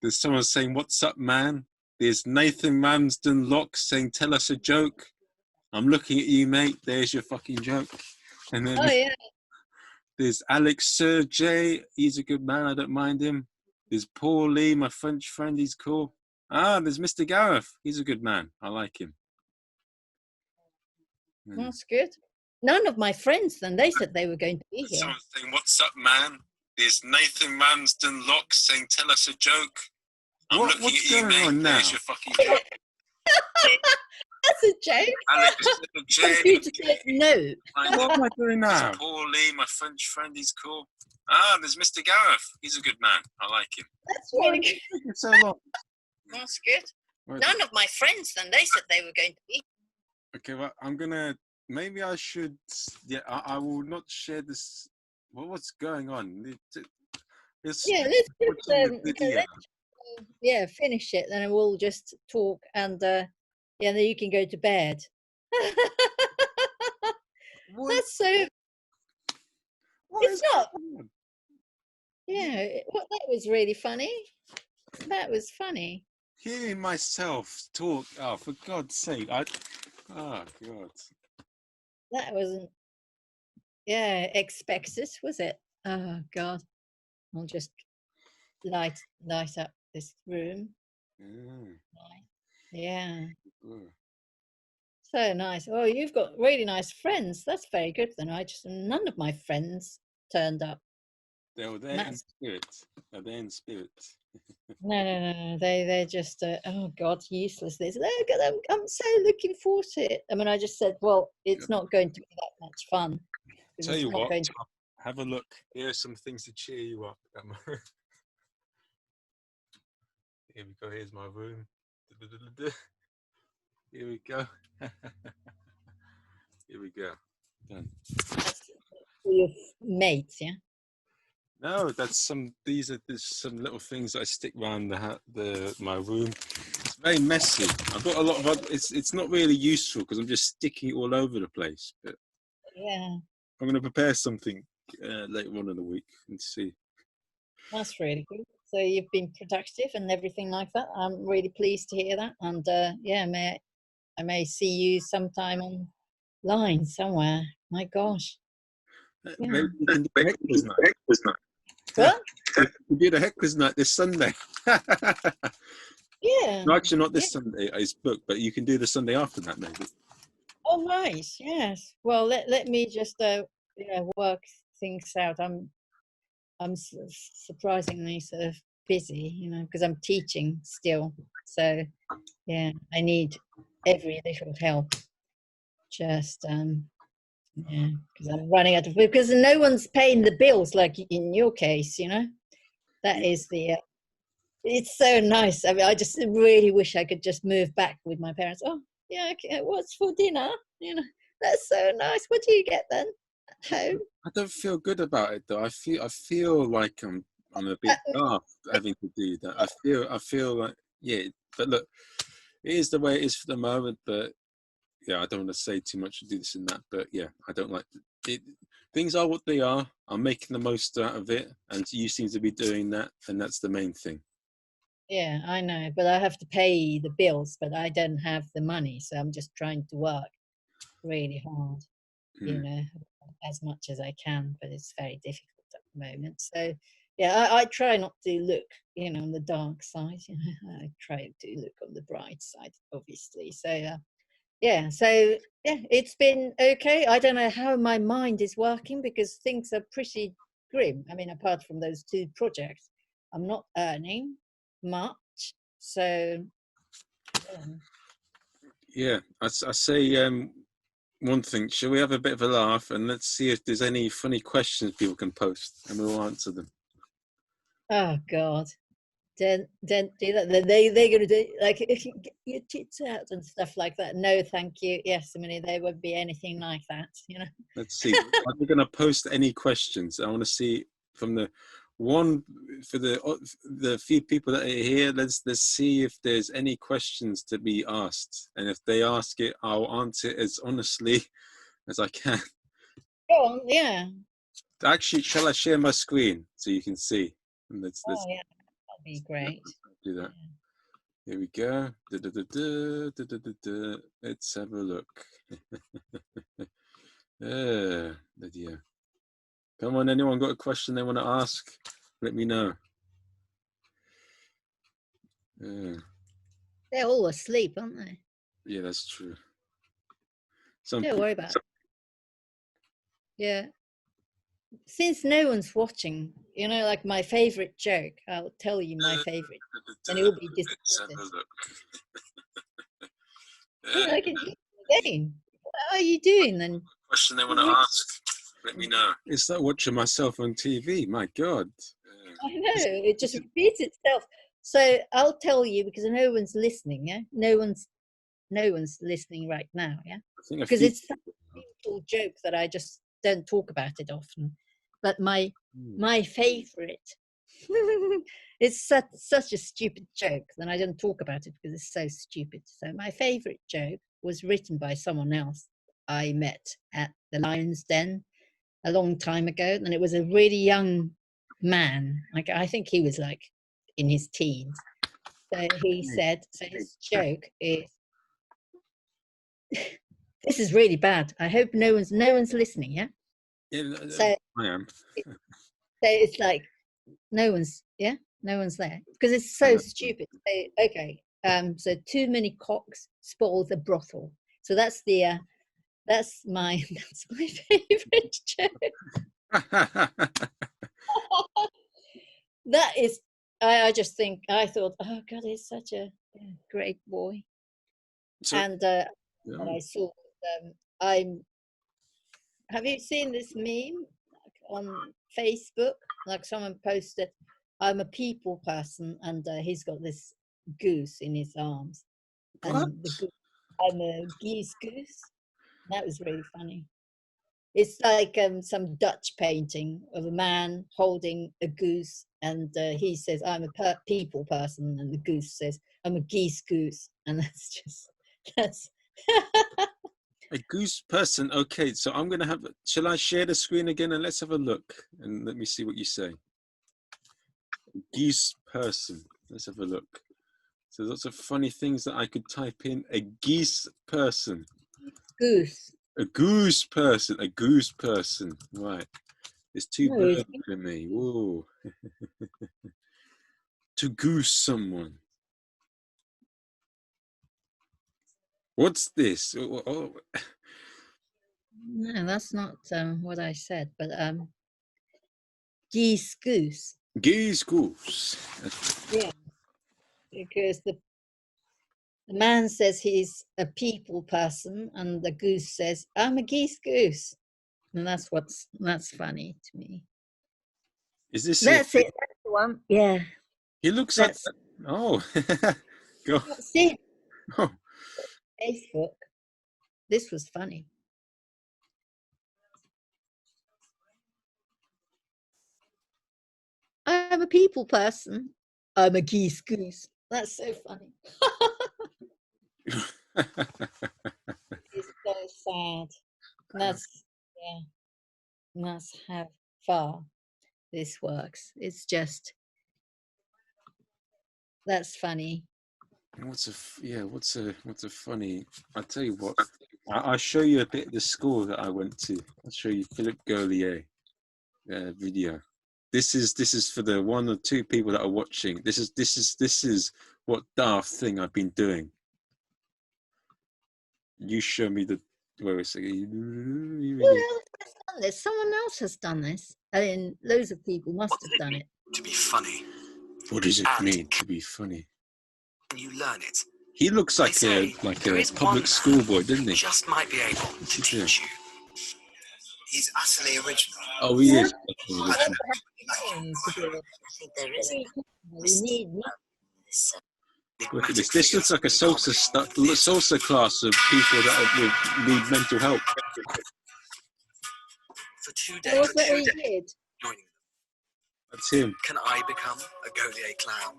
there's someone saying, "What's up, man?" There's Nathan Ramsden Locke saying, "Tell us a joke." I'm looking at you, mate. There's your fucking joke. And then Oh yeah. there's Alex Sir J. He's a good man. I don't mind him. There's Paul Lee, my French friend. He's cool. There's Mr. Gareth. He's a good man. I like him. That's good. None of my friends then, they said they were going to be here. Someone saying, "What's up, man?" There's Nathan Ramsden Locke saying, "Tell us a joke." I'm looking at you, mate. There's your fucking joke. That's a joke. Alex J. Computer said no. What am I doing now? There's Paul Lee, my French friend. He's cool. There's Mr. Gareth. He's a good man. I like him. That's really good. It's so long. That's good. None of my friends then, they said they were going to be. Okay, well, maybe I should, I will not share this. What's going on? Let's finish it, then we'll just talk and then you can go to bed. That's so. It's not. Yeah, that was really funny. That was funny. Hearing myself talk. Oh, for God's sake! Oh God. That wasn't. Yeah, expected, was it? Oh God. I'll just light up this room. Yeah. So nice. Oh, you've got really nice friends. That's very good then. None of my friends turned up. They were there in spirit. They're there in spirit. No. They're just oh God, useless. I'm so looking forward to it. I mean, I just said, well, it's not going to be that much fun. Tell you what, have a look. Here are some things to cheer you up. Here we go. Here's my room. Here we go. Here we go. Done. That's for your mates, yeah. No, these are some little things that I stick around my room. It's very messy. I've got a lot of it's not really useful because I'm just sticking it all over the place. But yeah, I'm going to prepare something later on in the week and see. That's really good. So you've been productive and everything like that. I'm really pleased to hear that. And I may see you sometime online somewhere. My gosh. Maybe we can do a Heckler's night. What? We do the Heckler's night this Sunday. Yeah. No, actually, not this Sunday. It's booked, but you can do the Sunday after that, maybe. Oh, nice. Yes. Well, let me just work things out. I'm surprisingly sort of busy, because I'm teaching still. So yeah, I need every little help. Just Yeah, because I'm running out of, because no one's paying the bills like in your case, you know. That is the. It's so nice. I mean, I just really wish I could just move back with my parents. Oh, yeah, okay, what's for dinner? You know, that's so nice. What do you get then at home? I don't feel good about it though. I feel like I'm a bit daft having to do that. I feel like, yeah. But look, it is the way it is for the moment. But yeah, I don't want to say too much to do this and that. But yeah, I don't like it. Things are what they are. I'm making the most out of it, and you seem to be doing that, and that's the main thing. Yeah, I know, but I have to pay the bills, but I don't have the money, so I'm just trying to work really hard, you know, as much as I can, but it's very difficult at the moment. So, yeah, I try not to look, you know, on the dark side. You know, I try to look on the bright side, obviously. So, yeah, so yeah, it's been okay. I don't know how my mind is working because things are pretty grim. I mean, apart from those 2 projects, I'm not earning much. So, Yeah, I say one thing. Shall we have a bit of a laugh and let's see if there's any funny questions people can post, and we'll answer them. oh God. Don't do that. They're going to do, like, if you get your tits out and stuff like that. No, thank you. Yes, I mean, there won't be anything like that, you know. Let's see. Are we going to post any questions? I want to see from the one, for the few people that are here. Let's see if there's any questions to be asked, and if they ask it, I'll answer it as honestly as I can. Go on, yeah. Actually, shall I share my screen so you can see? And let's Oh, yeah, that'd be great. do that. Here we go. Let's have a look. Lydia. Come on, anyone got a question they want to ask? Let me know. They're all asleep, aren't they? Yeah, that's true. Don't worry about it. Yeah. Since no one's watching, you know, like my favorite joke, I'll tell you my favorite, and it will be disappointed. Like again, what are you doing then? Question they want to ask? Let me know. It's like watching myself on TV. My God. I know, it just repeats itself. So I'll tell you because no one's listening. Yeah, no one's listening right now. Yeah, because it's such a simple joke that I just don't talk about it often. But my favorite, it's such a stupid joke that I don't talk about it because it's so stupid. So my favorite joke was written by someone else I met at the Lion's Den a long time ago, and it was a really young man. Like I think he was like in his teens. So he said, so his joke is, this is really bad. I hope no one's listening. Yeah. So I am. So it's like no one's there because it's so stupid. So, okay. So too many cocks spoil the brothel. So that's the that's my favorite joke. That is, I just think, I thought, oh God, he's such a great boy. So, and I saw, have you seen this meme on Facebook? Like someone posted, I'm a people person, and he's got this goose in his arms. What? And I'm a geese goose. That was really funny. It's like some Dutch painting of a man holding a goose, and he says, I'm a people person, and the goose says, I'm a geese goose. And that's a goose person. Okay, so I'm going to have, shall I share the screen again and let's have a look and let me see what you say. Geese person. Let's have a look. So lots of funny things that I could type in. A geese person. Goose. A goose person. A goose person. Right. It's too bad for me. Whoa. To goose someone. What's this? Oh. No, that's not what I said, but geese goose. Geese goose. Yeah, because the man says he's a people person, and the goose says, I'm a geese goose. And that's funny to me. Is this That's it. That's the one. Yeah. He looks like That's that. Oh, God. that's it. Oh. Facebook. This was funny. I'm a people person. I'm a geese goose. That's so funny. It's so sad. That's that's how far this works. It's just that's funny. What's a funny? I'll tell you what. I'll show you a bit of the school that I went to. I'll show you Philip Gaulier video. This is for the 1 or 2 people that are watching. This is what daft thing I've been doing. You show me the. Wait a second. Who else has done this? Someone else has done this. I mean, loads of people must have done it. To be funny. What does it mean to be funny? Can you learn it? He looks like a public schoolboy, doesn't he? Just might be able to teach you. He's utterly original. Oh, he is. Look at this. This looks like a salsa class of people that need mental help. For 2 What days. was that he did? Joining them. That's him. Can I become a Gaulier clown?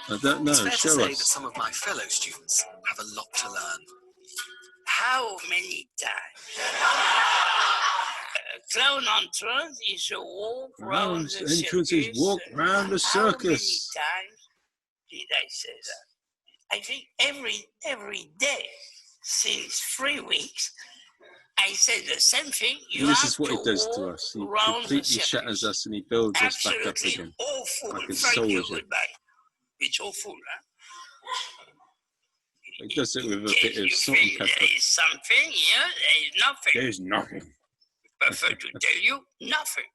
I don't know. It's fair to Show say that us. some of my fellow students have a lot to learn. How many times? Clown entrance is a walk round the Entrance circus. is walk round the circus. How many times did I say that? I think every day since 3 weeks, I said the same thing. And this is what he does to us. He completely shatters us and he builds us back up again. Awful. Like a Thank you. soldier. Goodbye. It's awful, huh? He does it with a In case bit of you salt and feel pepper. there is something here, there is nothing. There's nothing. Prefer to tell you nothing.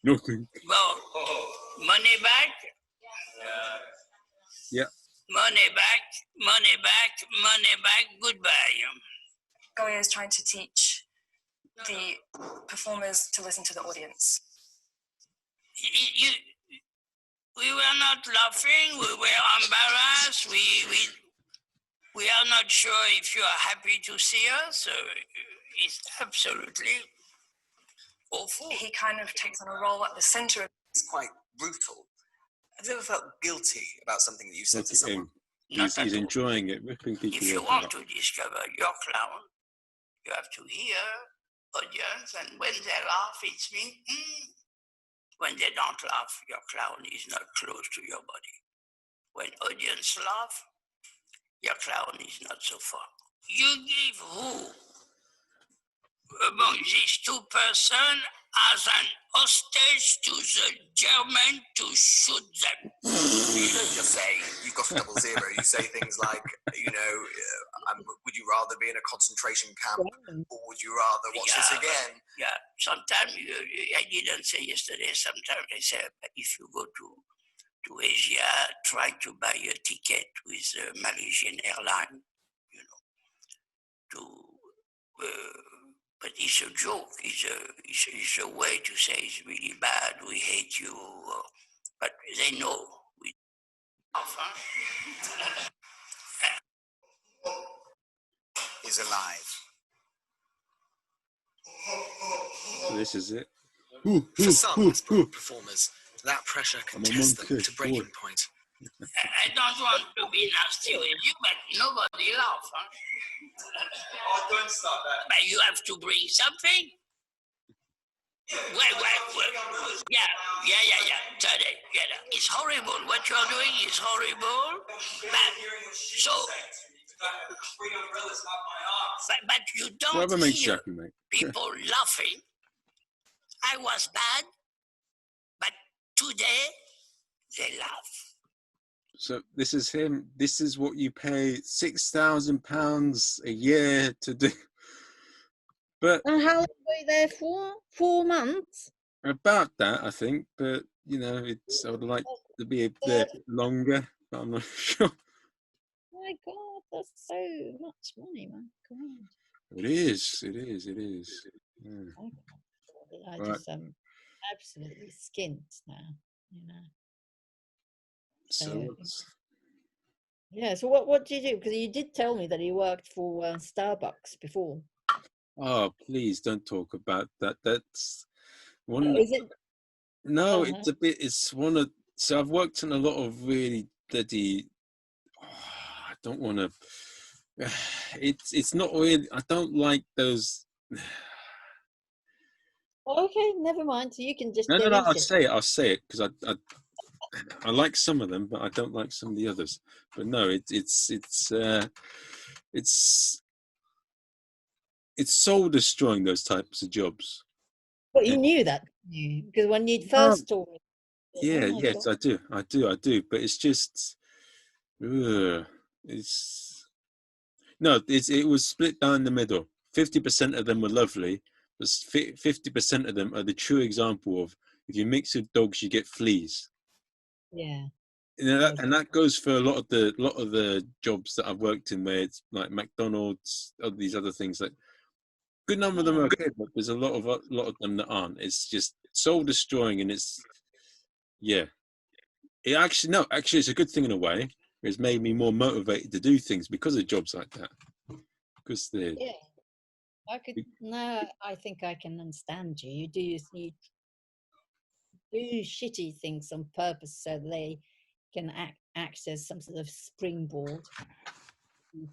Nothing. Well, money back. Yeah. Money back, money back, money back, goodbye. Goya is trying to teach the performers to listen to the audience. We were not laughing, we were embarrassed, we are not sure if you are happy to see us. It's absolutely awful. He kind of takes on a role at the center of. It's quite brutal. Have you ever felt guilty about something that you said Look to at someone? him. He's enjoying it, ripping people If you off. want to discover your clown, you have to hear audience, and when they laugh, it's me. When they don't laugh, your clown is not close to your body. When audience laugh, your clown is not so far. You give who among these 2 persons as an hostage to the German to shoot them? You don't just say, you've got a 000. You say things like, would you rather be in a concentration camp or would you rather watch this again? Yeah, sometimes I didn't say yesterday, sometimes I say, if you go to Asia, try to buy a ticket with Malaysian airline, but it's a joke, it's a way to say it's really bad, we hate you, but they know. Is alive. So this is it. For some sport performers, that pressure can test them to breaking point. I don't want to be nasty with you, but nobody laughs. Oh, don't start that. But you have to bring something. Wait. Yeah. Today, it's horrible. What you are doing is horrible. But you don't Whatever makes hear Jackie, mate. people laughing. I was bad, but today they laugh. So this is him. This is what you pay £6,000 a year to do. But And how long were you there for? 4 months? about that, I think. But it's I would like to be there longer, but I'm not sure. My God, that's so much money, man. God. It is. Yeah. I Right. just am absolutely skint now, you know. So what's, Yeah. So what do you do? Because you did tell me that you worked for Starbucks before. oh, please don't talk about that. That's one. Is it? No, Uh-huh. it's a bit. It's one of. So I've worked in a lot of really bloody. I don't want to. It's not really. I don't like those. Okay, never mind. So you can just No, no, no. delete I'll it. say it. I'll say it because I like some of them, but I don't like some of the others. But no, it's soul destroying, those types of jobs. But you knew that, you because when you Um, first told me, yeah, oh my yes, God. I do. But it's just, it's no, it was split down the middle. 50% of them were lovely, but 50% of them are the true example of if you mix with dogs, you get fleas. Yeah. You know, and that goes for a lot of the jobs that I've worked in, where it's like McDonald's, all these other things. Like, good number of them are okay, but there's a lot of them that aren't. It's just soul destroying, and it's yeah. It actually, it's a good thing in a way. It's made me more motivated to do things because of jobs like that. Because they're Yeah. Now I think I can understand you. You do shitty things on purpose so they can act as some sort of springboard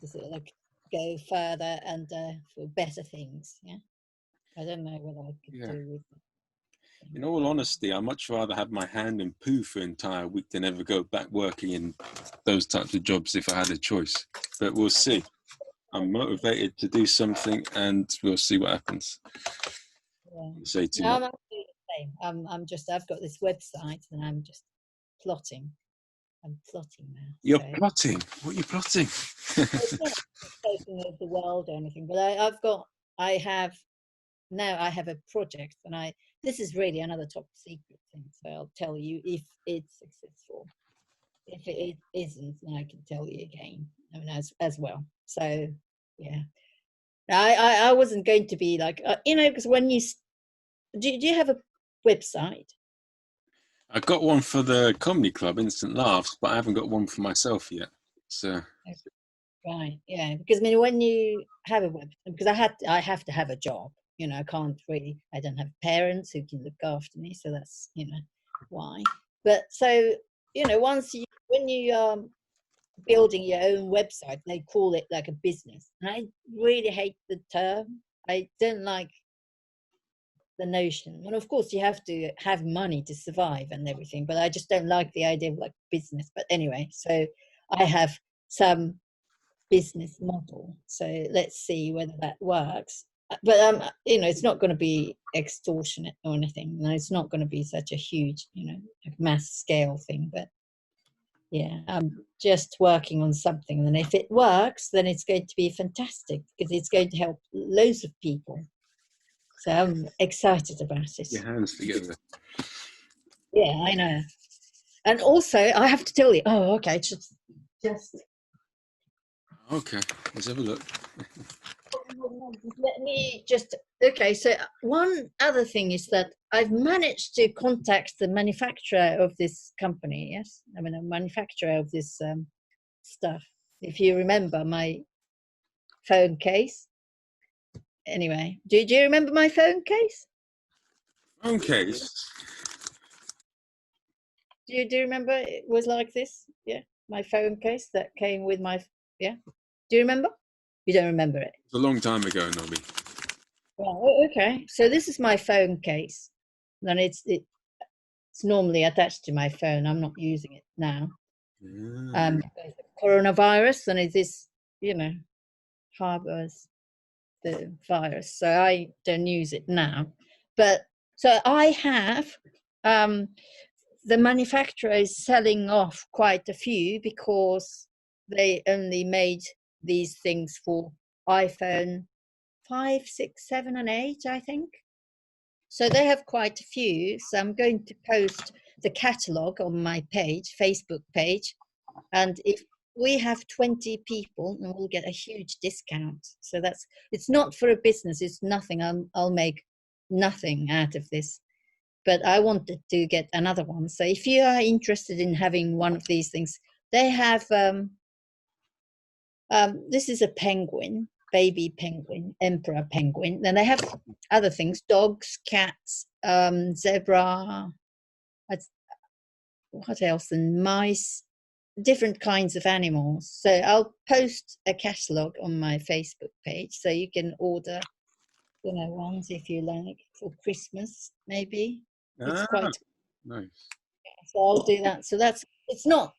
to sort of like go further and for better things. Yeah. I don't know what I could yeah. do with. In all honesty, I'd much rather have my hand in poo for an entire week than ever go back working in those types of jobs if I had a choice. But we'll see. I'm motivated to do something, and we'll see what happens. Yeah. Say too No, much. I'm actually the same. I've got this website and I'm just plotting. I'm plotting now. You're So. plotting. What are you plotting? It's not taking over the world or anything, but I have a project, and this is really another top secret thing, so I'll tell you if it's successful. If it isn't, then I can tell you again. I mean, as well. So yeah, I wasn't going to be like because when you do you have a website? I got one for the comedy club, Instant Laughs, but I haven't got one for myself yet. So Right, yeah, because I mean, when you have a website, because I have to have a job, I can't really, I don't have parents who can look after me, so that's, why. But so, when you are building your own website, they call it like a business. And I really hate the term. I don't like the notion. And of course, you have to have money to survive and everything, but I just don't like the idea of like business. But anyway, so I have some business model. So let's see whether that works. But it's not going to be extortionate or anything. No, it's not going to be such a huge, mass scale thing. But yeah, I'm just working on something, and if it works, then it's going to be fantastic because it's going to help loads of people. So I'm excited about it. your hands together. Yeah, I know. And also, I have to tell you. Oh, okay. Just Okay, let's have a look. let me just. Okay, so one other thing is that I've managed to contact the manufacturer of this company. Yes, I mean a manufacturer of this stuff. If you remember my phone case. Anyway, do you remember my phone case? Phone case. Do you remember it was like this? Yeah, my phone case that came with my. Yeah, do you remember? You don't remember it. It's a long time ago, Nobi. Oh, okay. So this is my phone case, and it's normally attached to my phone. I'm not using it now. Coronavirus, and it is harbors the virus, so I don't use it now. But so I have the manufacturer is selling off quite a few because they only made these things for iPhone 5, 6, 7, and 8, I think. So they have quite a few. So I'm going to post the catalog on my page, Facebook page. And if we have 20 people, then we'll get a huge discount. So it's not for a business. It's nothing. I'll make nothing out of this. But I wanted to get another one. So if you are interested in having one of these things, they have, this is a penguin, baby penguin, emperor penguin. Then they have other things, dogs, cats, zebra, what else, and mice, different kinds of animals. So I'll post a catalogue on my Facebook page so you can order, you know, ones if you like for Christmas, maybe. It's quite nice. So I'll do that. So that's, it's not,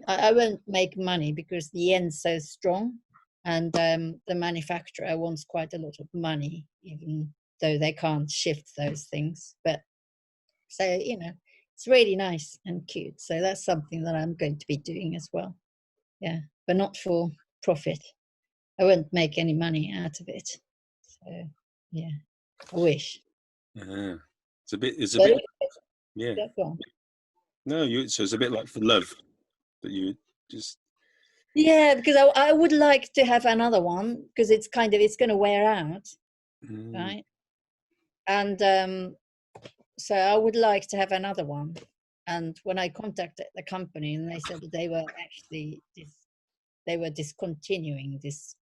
I won't make money because the yen's so strong, and the manufacturer wants quite a lot of money, even though they can't shift those things. But so, you know, it's really nice and cute. So that's something that I'm going to be doing as well. Yeah, but not for profit. I won't make any money out of it. So yeah, I wish. Yeah. It's a bit, yeah. Go on. No, so it's a bit like for love that you just. Yeah, because I would like to have another one because it's going to wear out, right? And so I would like to have another one. And when I contacted the company, and they said that they were actually discontinuing this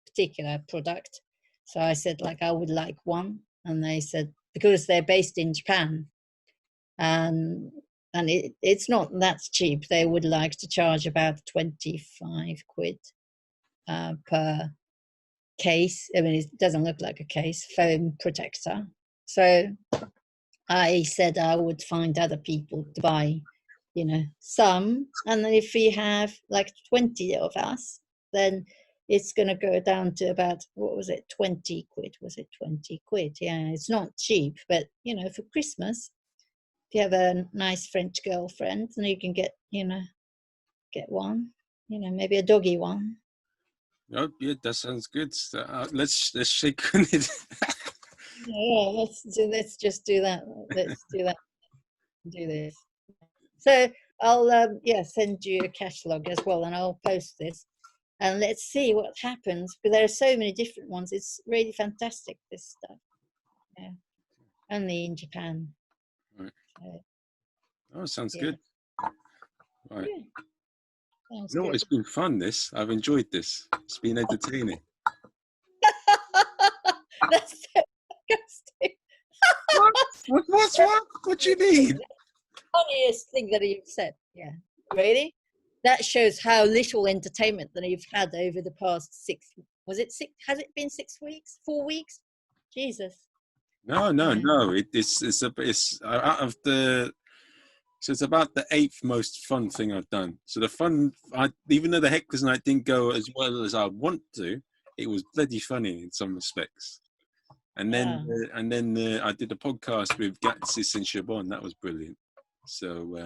particular product, so I said like I would like one, and they said because they're based in Japan, and it's not that cheap. They would like to charge about 25 quid per case. I mean, it doesn't look like a case, foam protector. So I said I would find other people to buy, you know, some. And then if we have like 20 of us, then it's going to go down to about, what was it, 20 quid? Was it 20 quid? Yeah, it's not cheap, but, you know, for Christmas, if you have a nice French girlfriend, then you can get, you know, get one, you know, maybe a doggy one. Oh, yeah, that sounds good. Let's shake on it. Yeah, let's just do that. Let's do that. Do this. So I'll send you a catalogue as well, and I'll post this, and let's see what happens, because there are so many different ones. It's really fantastic, this stuff. Yeah, only in Japan. Right. So, Oh, sounds yeah. good. Right. Yeah. Sounds You know what? good. It's been fun. I've enjoyed this. It's been entertaining. That's so disgusting. What's what? What do you mean? Funniest thing that you've said. Yeah, really. That shows how little entertainment that you've had over the past 6. Was it 6? Has it been 6 weeks? 4 weeks? Jesus. No. It's out of the. So it's about the 8th most fun thing I've done. So even though the Hecklers Night didn't go as well as I want to, it was bloody funny in some respects. And then I did a podcast with Gatsis and Chabon. That was brilliant. So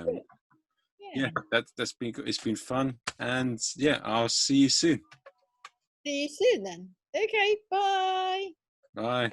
yeah, that's been good. It's been fun, and yeah, I'll see you soon. See you soon then. Okay, bye. Bye.